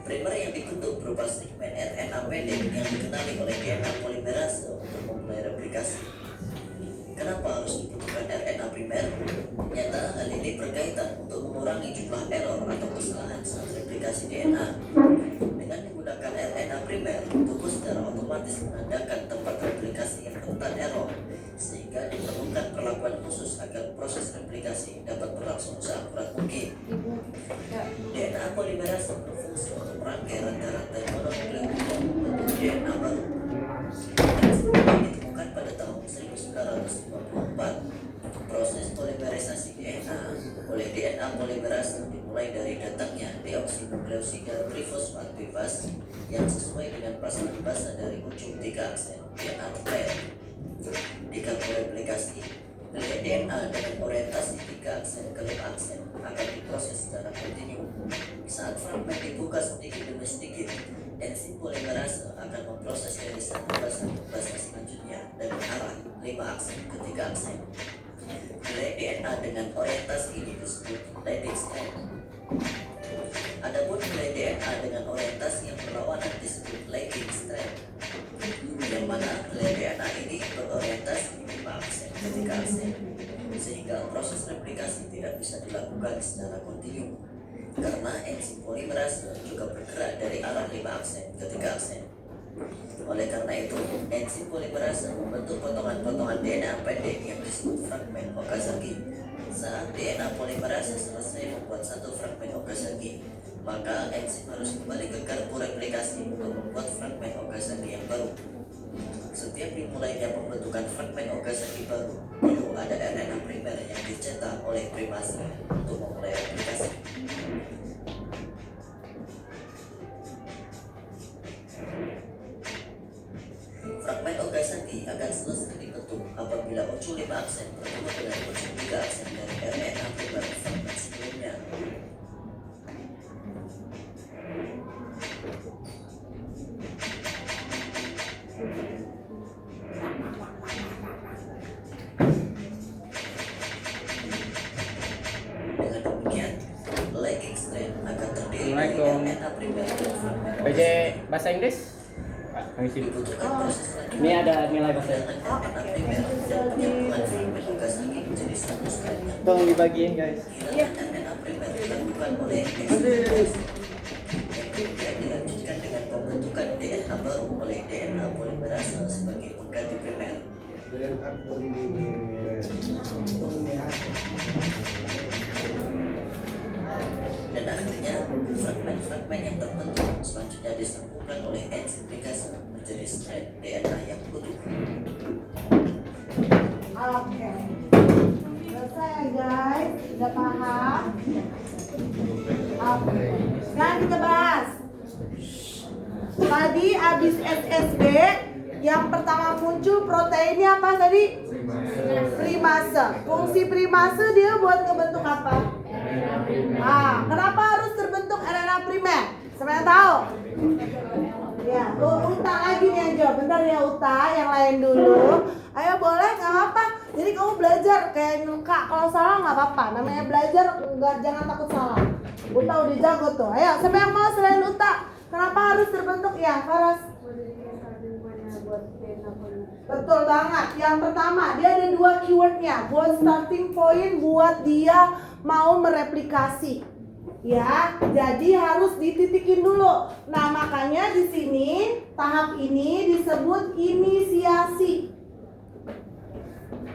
Primer yang dibentuk berupa segmen RNA pendek yang dikenali oleh DNA polimerase untuk memulai replikasi. Kenapa harus dibutuhkan RNA primer? Nyata hal ini berkaitan untuk mengurangi jumlah error atau kesalahan saat replikasi DNA. Dengan menggunakan RNA primer, tubuh secara otomatis menandakan tempat replikasi yang rentan error, sehingga diperlukan perlakuan khusus agar proses replikasi dapat berlangsung seakurat mungkin. DNA polimerase berfungsi untuk merangkai rantai-rantai mononukleotida untuk DNA baru. Ditemukan pada tahun 1954. Proses polimerisasi DNA oleh DNA polimerase dimulai dari datangnya deoksinukleosida trifosfat bebas yang sesuai dengan pasangan basa dari ujung 3 aksen DNA template. Di kantor replikasi, DNA dengan orientasi 3 aksen ke 5 aksen akan diproses secara kontinu. Saat fragmen dibuka sedikit demi sedikit, enzim polimerase akan memproses dari satu basa ke basa selanjutnya dari arah 5 aksen ke 3 aksen. Helai DNA dengan orientasi ini disebut leading strand. Adapun helai DNA dengan orientasi yang berlawanan disebut lagging strand, yang mana helai DNA ini berorientasi 5 aksen ke 3 aksen, sehingga proses replikasi tidak bisa dilakukan secara kontinu karena enzim polimerase juga bergerak dari arah 5 aksen ke 3 aksen. Oleh karena itu, enzim polimerase membentuk potongan-potongan DNA pendek yang disebut fragmen Okazaki. Saat DNA polimerase selesai membuat satu fragmen Okazaki, maka enzim harus kembali ke garpu replikasi untuk membuat fragmen Okazaki yang baru. Setiap dimulainya pembentukan fragmen Okazaki baru, perlu ada RNA primer yang dicetak oleh primase untuk memulai replikasi. Fragmen Okazaki akan selesai dibentuk apabila ujung 5 aksen bertemu dengan ujung 3 aksen dari RNA primer fragmen sebelumnya. Dengan demikian, lagging strand akan terdiri dari RNA primer dan fragmen PJ bahasa Inggris? Kami sini. dibutuhkan proses selanjutnya. Ini ada nilai bahasa RNA primer dan penyambungan fragmen Okazaki menjadi satu strand yang Tolong dibagiin guys. Hilangan RNA primer dilakukan oleh yang kemudian dilanjutkan dengan pembentukan DNA baru oleh DNA polimerase sebagai pengganti primer. Dan akhirnya fragmen-fragmen yang terbentuk selanjutnya disambungkan oleh enzim ligase menjadi strand DNA yang utuh. Oke. Selesai ya guys, udah paham? Oke. Sekarang kita bahas. Tadi abis SSB, yang pertama muncul proteinnya apa tadi? Primase. Fungsi primase dia buat ngebentuk apa? Kenapa harus terbentuk RNA primer? Siapa yang tahu? Ya, Uta lagi nih yang jawab. Bentar ya Uta, yang lain dulu. Ayo boleh, nggak apa-apa. Jadi kamu belajar kayak Kak, kalau salah nggak apa-apa. Namanya belajar, jangan takut salah. Uta udah jago tuh. Ayo, siapa yang mau selain Uta? Kenapa harus terbentuk ya, Faras? Betul banget. Yang pertama, dia ada 2 keywordnya. Buat starting point, buat dia mau mereplikasi. Ya, jadi harus dititikin dulu. Nah, makanya di sini tahap ini disebut inisiasi.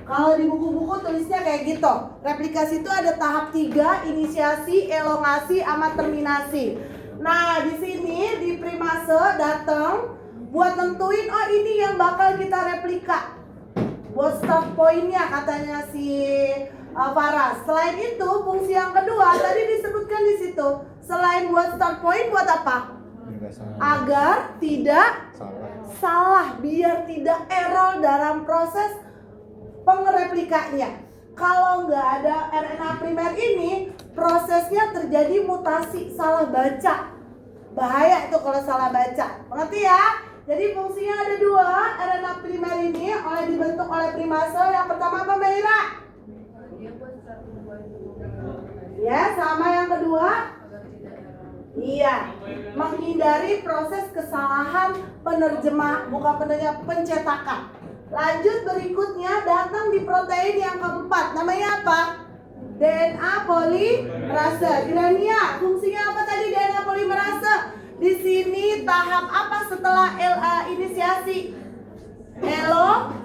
Kalau di buku-buku tulisnya kayak gitu. Replikasi itu ada tahap 3, inisiasi, elongasi, sama terminasi. Nah, di sini di primase datang buat tentuin oh ini yang bakal kita replika. Buat start point-nya katanya si Faras. Selain itu, fungsi yang kedua tadi disebutkan di situ. Selain buat start point, buat apa? Agar tidak salah, biar tidak error dalam proses pengreplikanya. Kalau nggak ada RNA primer ini, prosesnya terjadi mutasi, salah baca. Bahaya itu kalau salah baca. Mengerti ya? Jadi fungsinya ada dua. RNA primer ini dibentuk oleh primase. Yang pertama apa, Mbak Ira? Ya, sama yang kedua? Iya, menghindari proses kesalahan pencetakan. Lanjut berikutnya datang di protein yang keempat. Namanya apa? DNA polimerase. Gilania, fungsinya apa tadi DNA polimerase? Di sini tahap apa setelah inisiasi?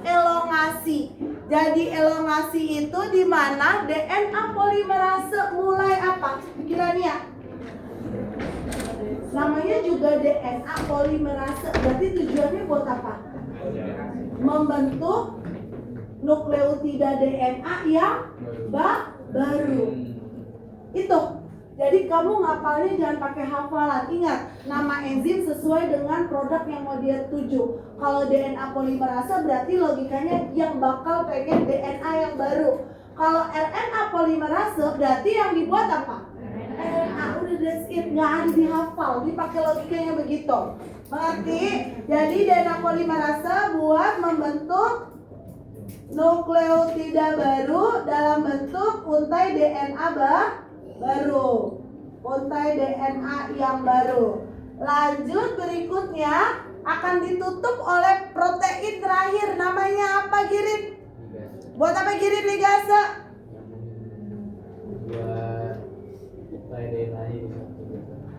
Elongasi. Jadi elongasi itu di mana DNA polimerase mulai apa? Gilania. Namanya juga DNA polimerase. Berarti tujuannya buat apa? Membentuk nukleotida DNA yang baru. Itu. Jadi kamu ngapalnya jangan pakai hafalan. Ingat, nama enzim sesuai dengan produk yang mau dia tuju. Kalau DNA polimerase berarti logikanya yang bakal pengen DNA yang baru. Kalau RNA polimerase berarti yang dibuat apa? RNA. Udah that's it, nggak ada dihafal, dipakai logikanya begitu. Mengerti? Jadi DNA polimerase buat membentuk nukleotida baru dalam bentuk untai DNA baru. Untai DNA yang baru. Lanjut berikutnya akan ditutup oleh protein terakhir. Namanya apa, Girin? Buat apa Girin ligase?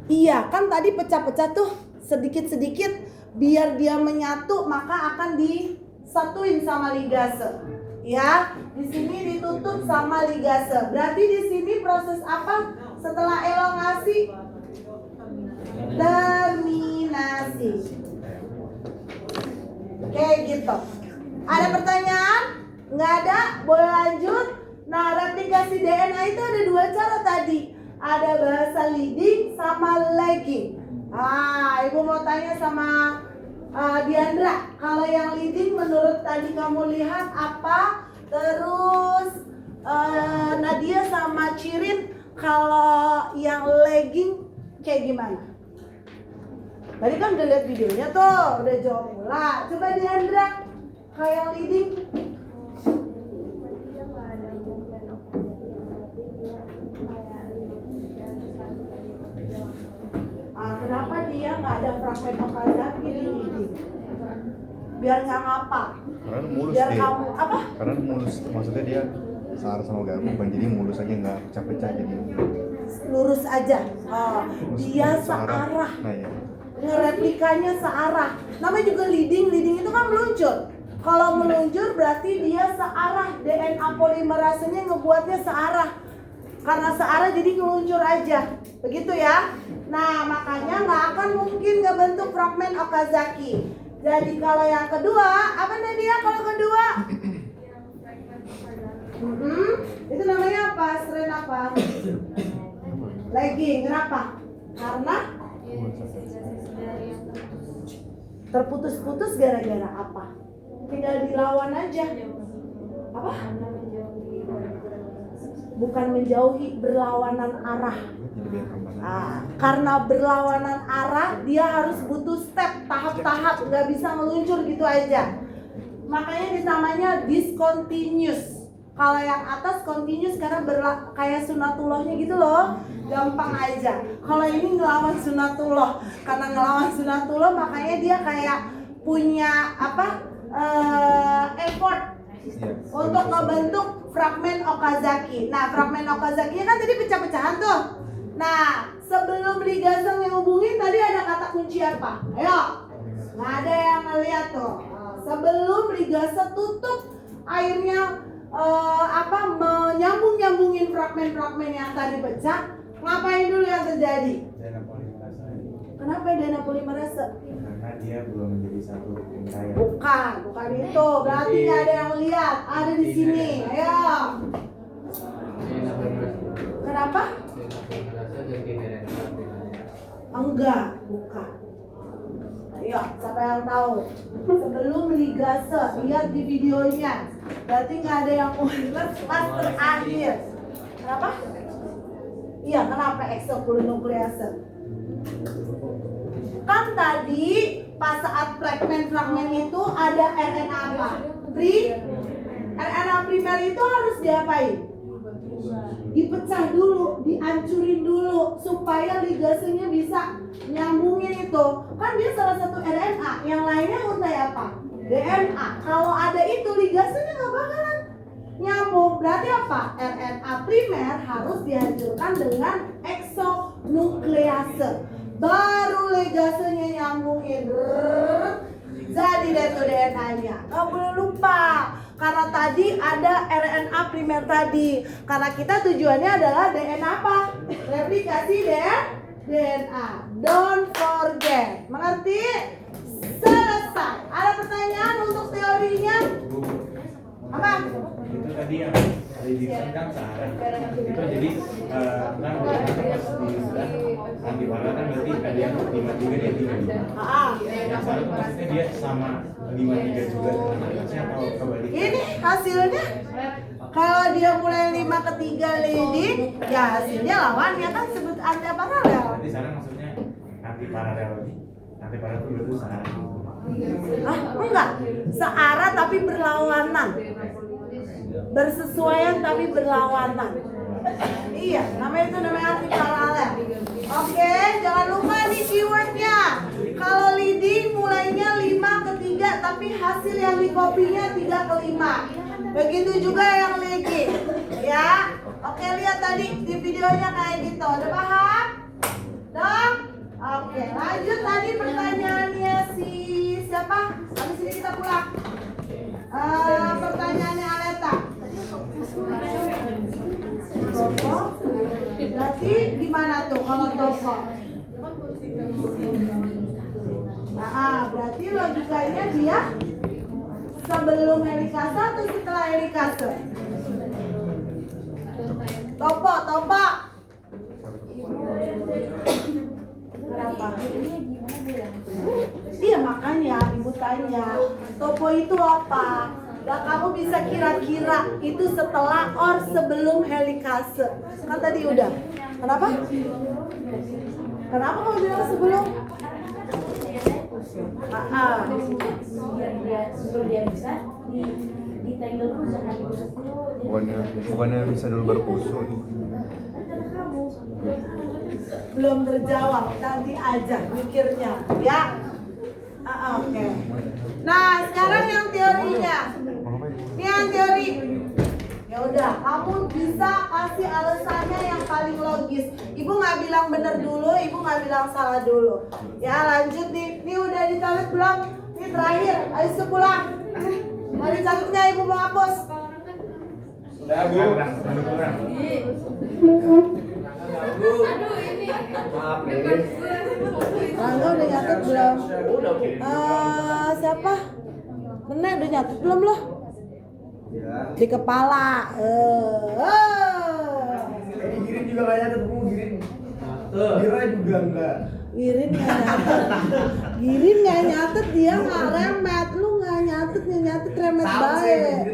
Iya, kan tadi pecah-pecah tuh sedikit-sedikit biar dia menyatu, maka akan disatuin sama ligase. Ya, di sini ditutup sama ligase. Berarti di sini proses apa setelah elongasi? Terminasi. Kayak gitu. Ada pertanyaan? Nggak ada? Boleh lanjut. Nah, replikasi DNA itu ada dua cara tadi. Ada bahasa leading sama lagging. Ibu mau tanya sama Diandra, kalau yang leading menurut tadi kamu lihat apa? Terus Nadia sama Cirin, kalau yang lagging kayak gimana? Tadi kan udah lihat videonya tuh, udah jawab pula. Coba Diandra, kalau yang leading? Kenapa dia nggak ada fragmen Okazaki di leading? Biar nggak ngapa? Karena mulus biar deh. Kamu apa? Karena mulus, maksudnya dia searah sama gabung, jadi mulus aja, nggak pecah-pecah jadi. Lurus aja. Dia Mulus, searah. Nah ya. Ngereplikanya searah. Namanya juga leading. Leading itu kan meluncur. Kalau meluncur berarti dia searah. DNA polimerasenya ngebuatnya searah. Karena searah jadi ngeluncur aja. Begitu ya. Nah, makanya nggak akan mungkin ngebentuk fragmen Okazaki. Jadi kalau yang kedua, apa Nadia kalau kedua? Itu namanya apa? Strain apa? Lagging. Kenapa? Karena terputus-putus gara-gara apa? Tinggal dilawan aja. Apa? Bukan menjauhi, berlawanan arah. Karena berlawanan arah, dia harus butuh step, tahap-tahap, nggak bisa meluncur gitu aja. Makanya namanya discontinuous. Kalau yang atas continuous karena kayak sunatullahnya gitu loh, gampang aja. Kalau ini ngelawan sunatullah, karena ngelawan sunatullah makanya dia kayak punya effort untuk ngebentuk fragmen Okazaki. Nah, fragmen Okazaki kan tadi pecah-pecahan tuh. Nah, sebelum ligase ngehubungin tadi ada kata kunci apa? Ayo. Nggak ada yang ngeliat tuh. Sebelum ligase tutup airnya menyambungin fragmen-fragmen yang tadi pecah, ngapain dulu yang terjadi? DNA polimerase. Kenapa DNA polimerase? Karena dia belum menjadi satu rangkaian. Bukan itu. Berarti nggak ada yang lihat. Ada di sini. Ayo. Kenapa? Enggak, bukan. Ayo, siapa yang tahu? Sebelum ligase, lihat di videonya. Berarti nggak ada yang pas terakhir. Kenapa? Iya, kenapa eksopolinuklease? Kan tadi pas saat fragmen-fragmen itu ada RNA apa? RNA primer itu harus diapain? Dipecah dulu, dihancurin dulu supaya ligasenya bisa nyambungin itu. Kan dia salah satu RNA, yang lainnya untai apa? DNA. Kalau ada itu ligasenya nggak bakalan nyambung. Berarti apa? RNA primer harus dihancurkan dengan eksonuklease. Baru ligasenya nyambungin. Jadi deh tuh DNA-nya. Nggak boleh lupa. Karena tadi ada RNA primer tadi. Karena kita tujuannya adalah DNA apa? Replikasi DNA. Don't forget. Mengerti? Selesai. Ada pertanyaan untuk teorinya? Apa? Itu tadi yang prediction kan searah. Itu jadi kan pas di antiviral kan berarti ada yang 53 dia 35. Yang searah itu maksudnya dia sama 53 juga dengan atasnya atau kebalikan? Ini hasilnya kalau dia mulai 5 ke 3 leading, ya hasilnya lawannya kan sebut antiparalel. Berarti sekarang maksudnya antiparalel itu berarti searah. Enggak, searah tapi berlawanan. Bersesuaian tapi berlawanan. Iya, namanya antiparalel. Oke, jangan lupa nih keywordnya. Kalau leading mulainya 5 ke 3 tapi hasil yang di kopinya 3 ke 5. Begitu juga yang lagging. Ya. Oke, lihat tadi di videonya kayak gitu. Udah paham? Dong? Oke, lanjut tadi pertanyaannya si siapa? Habis ini kita pulang. Pertanyaannya Aleta. Toko? Berarti gimana tuh kalau toko? Nah, berarti logikanya dia sebelum helikase atau setelah helikase? Topo. Kenapa? Iya makanya ibu tanya, topo itu apa? Nah, kamu bisa kira-kira itu setelah or sebelum helikase. Kan tadi udah. Kenapa? Kenapa kamu bilang sebelum? Sebelum dia bisa di tangle dulu jangan Bukannya bisa dulu baru kusut. Belum terjawab, nanti aja mikirnya ya. Oke. Nah sekarang yang teorinya. Ini yang teori. Ya udah, kamu bisa kasih alasannya yang paling logis. Ibu nggak bilang benar dulu, ibu nggak bilang salah dulu. Ya lanjut nih. Ini udah dicatat belum? Ini terakhir. Ayo sepulang. Mau dicatatnya ibu mau hapus? Udah Bu. Kurang. Maaf nih. Rangga udah nyatet belum? Siapa? Rene udah nyatet belum loh? Di kepala. Giring juga nggak nyatet Bu, Giring. Gira juga enggak. Giring nggak nyatet, dia nggak remet. Lu nggak nyatet, nyatet remet baik.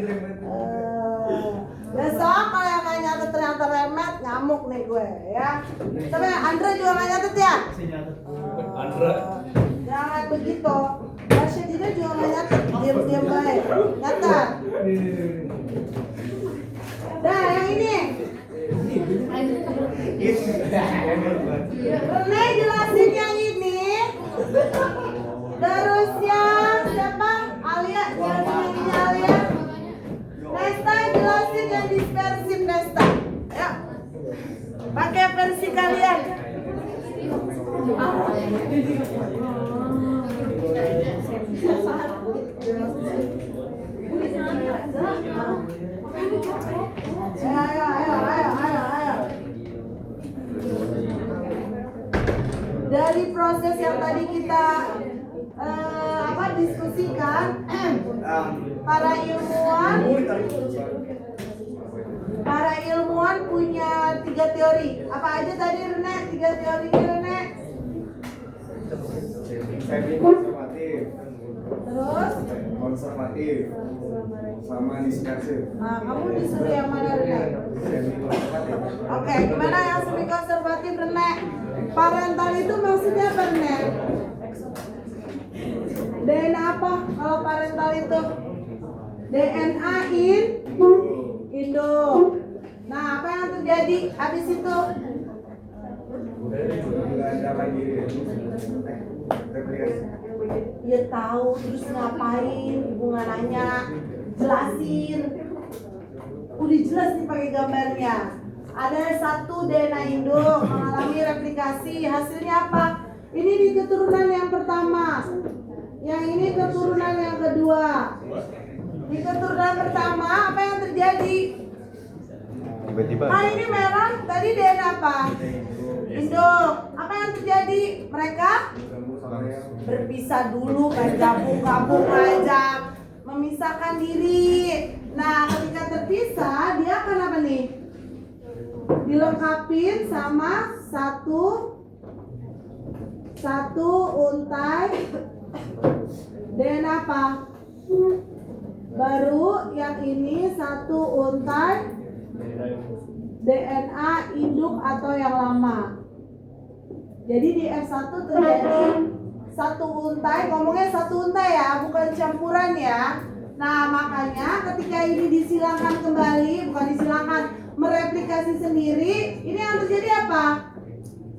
Besok kalau yang nggak nyatet ternyata remet, nyamuk nih gue ya. Tapi Andre juga nggak nyatet ya? Andre. Jangan begitu. Rasya juga nggak nyatet, diam-diam baik. Nyatet. Dah yang ini. Rene jelasin yang ini. Terus yang siapa? Alia, jelasin yang ini Alia. Nesta jelasin yang dispersif Nesta. Ya. Pakai versi nih kalian? Ayo. Dari proses yang tadi kita diskusikan, para ilmuwan punya 3 teori. Apa aja tadi Rene? 3 teorinya Rene? Konservatif sama diskursif. Nah, kamu disuruh yang mana Rene? Oke, gimana yang semi konservatif Rene? Parental itu maksudnya apa Rene? DNA apa kalau parental itu? DNA Indo. Nah, apa yang terjadi habis itu? Nggak ada lagi replikasi. Ya tahu, terus ngapain? Ibu nggak nanya, jelasin. Udah jelas nih pakai gambarnya. Ada satu DNA induk mengalami replikasi, hasilnya apa? Ini di keturunan yang pertama, yang ini keturunan yang kedua. Di keturunan pertama apa yang terjadi? Tiba-tiba. Ini merah, tadi DNA apa? Induk. Apa yang terjadi? Mereka berpisah dulu, kan gabung aja, memisahkan diri. Nah, ketika terpisah, dia akan apa nih? Dilengkapin sama satu untai DNA apa? Baru yang ini satu untai DNA induk atau yang lama. Jadi di F1 terjadi satu untai, ngomongnya satu untai ya, bukan campuran ya. Nah, makanya ketika ini disilangkan kembali, bukan disilangkan, mereplikasi sendiri, ini yang terjadi apa?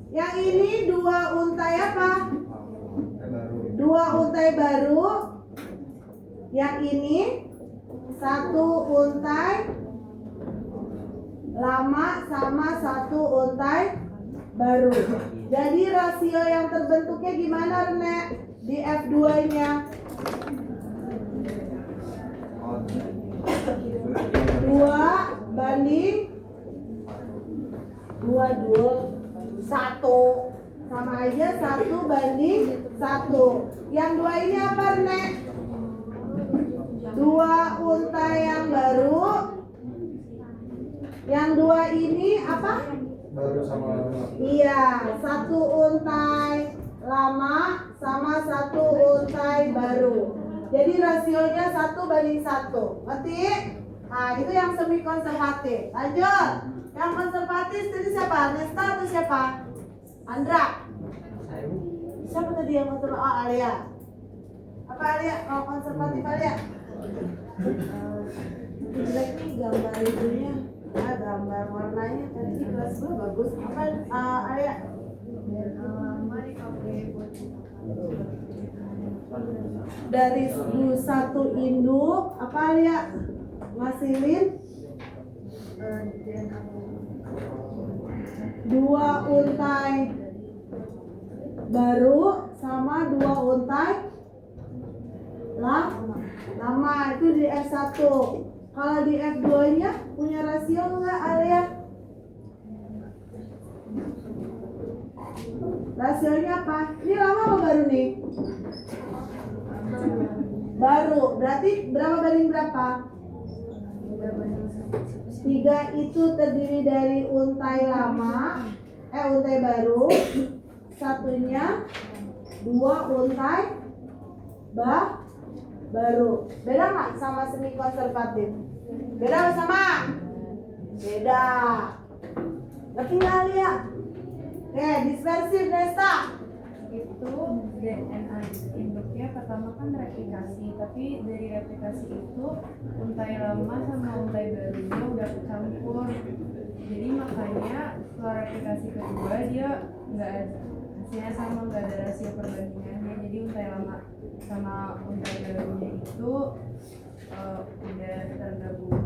Yang ini 2 untai apa? 2 untai baru. Yang ini 1 untai lama sama 1 untai baru. Jadi rasio yang terbentuknya gimana Rene? Di F2-nya 2:1, sama aja 1:1. Yang 2 ini apa Rene? 2 untai yang baru. Yang 2 ini apa? Baru sama Iya, 1 untai lama sama 1 untai baru. Jadi rasionya 1:1. Ngerti? Nah, itu yang semi konservatif. Lanjut. Yang konservatif tadi siapa? Nesta atau siapa? Andra. Siapa tadi yang konservatif? Oh, Alia. Apa Alia? Kalau konservatif Alia? Jelek nih gambar itunya. Gambar warnanya tadi di kelas gue bagus. Apa Alia? Dari 1 induk apa Alia? Ngasilin 2 untai baru sama 2 untai lama. Itu di F1. Kalau di F2 nya punya rasio enggak Alia? Rasionya apa? Ini lama apa baru nih? Baru. Berarti berapa banding berapa? 3 itu terdiri dari untai lama, untai baru. Satunya 2 untai baru. Beda nggak sama semi konservatif? Beda apa sama? Beda. Ngerti nggak Alia? Dispersif Nesta. Itu DNA induknya pertama kan replikasi, tapi dari replikasi itu untai lama sama untai barunya udah kecampur. Jadi makanya setelah replikasi kedua dia nggak hasilnya sama, nggak ada rasio perbandingannya. Jadi untai lama sama untai barunya itu udah tergabung.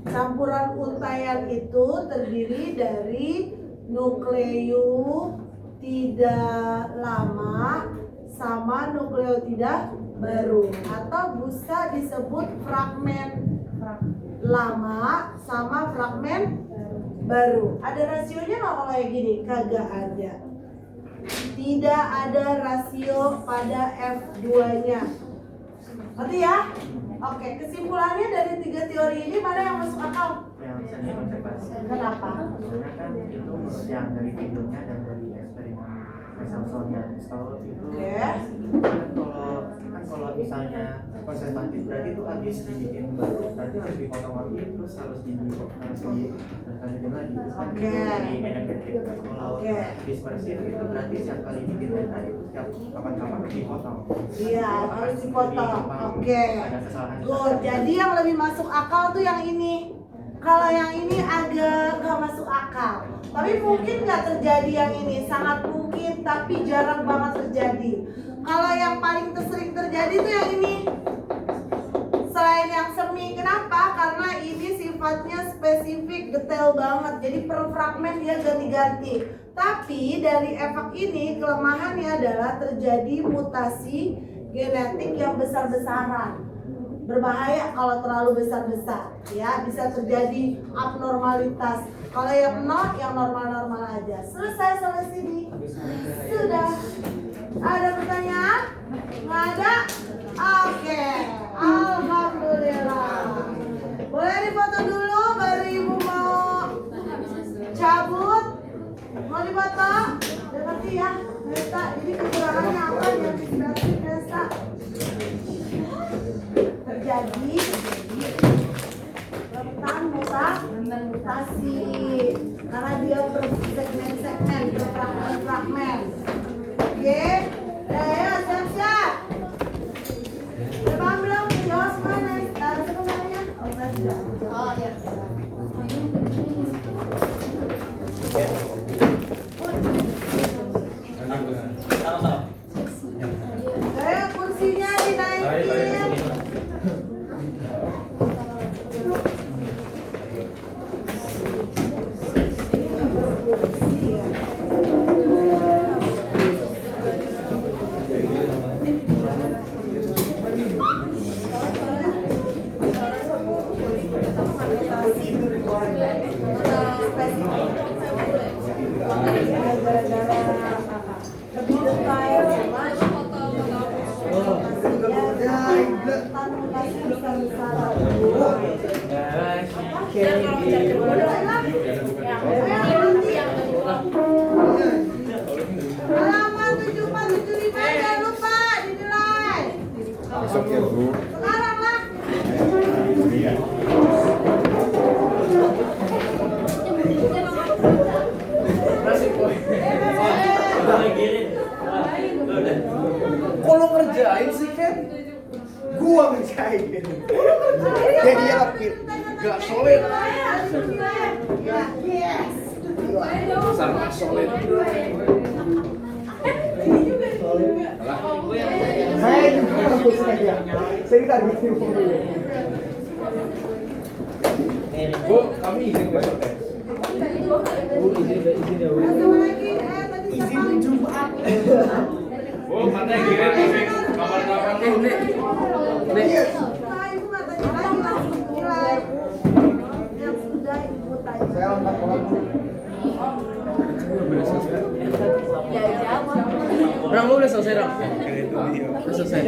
Campuran untaian itu terdiri dari nukleo tidak lama sama nukleo tidak baru, atau bisa disebut fragmen lama sama fragmen baru. Ada rasionya nggak kalau kayak gini? Kagak ada. Tidak ada rasio pada F2-nya. Ngerti ya? Oke, kesimpulannya dari 3 teori ini mana yang masuk akal? Yang seni konservasi. Kenapa? Karena kan itu menurut yang dari videonya dan dari eksperimen Samson dan Stoll itu kalau misalnya konservatif berarti itu habis dibikin baru, berarti harus dipotong lagi terus harus dilanjutin lagi. Jadi efektif. Kalau dispersif itu berarti setiap kali bikin data itu setiap kapan-kapan dipotong. Iya, harus dipotong. Oke. Good. Jadi yang lebih masuk akal tuh yang ini. Kalau yang ini agak gak masuk akal. Tapi mungkin gak terjadi yang ini. Sangat mungkin, tapi jarang banget terjadi. Kalau yang paling sering terjadi tuh yang ini. Selain yang semi. Kenapa? Karena ini sifatnya spesifik, detail banget. Jadi per fragmen dia ganti-ganti. Tapi dari efek ini kelemahannya adalah terjadi mutasi genetik yang besar-besaran. Berbahaya kalau terlalu besar-besar, ya, bisa terjadi abnormalitas. Kalau yang nol, yang normal-normal aja. Selesai sampai sini. Sudah. Ada pertanyaan? Nggak ada? Oke. Alhamdulillah. Boleh difoto dulu baru ibu mau cabut. Mau difoto? Udah ngerti ya? Nesta, ini kekurangannya apa yang disebut Nesta? Terjadi rentan mutasi karena dia segmen-segmen, fragmen. Oke, ayo siap-siap. Udah paham belum? Jawab mana? Taruh sebenarnya. Oh ya. Ayo kursinya dinaikin. Halaman 7475 jangan lupa dinilai. Sekarang lah. Kok lo ngerjain sih, Ken? Gua ngerjain. Ya dia lapir. Gak solid. Yes. Sama solid. Saya juga bagus saja. Saya targetin dulu. Bu, kami izin besok tes. Bu, izin ya, Bu. Izin Jumat. Bu, katanya kirim musik kapan-kapan nih. Nek. Ibu katanya lagi langsung nilai. Yang sudah ibu tanya. Saya lompat kolam. Ram, lu udah selesai, Ram? Udah selesai.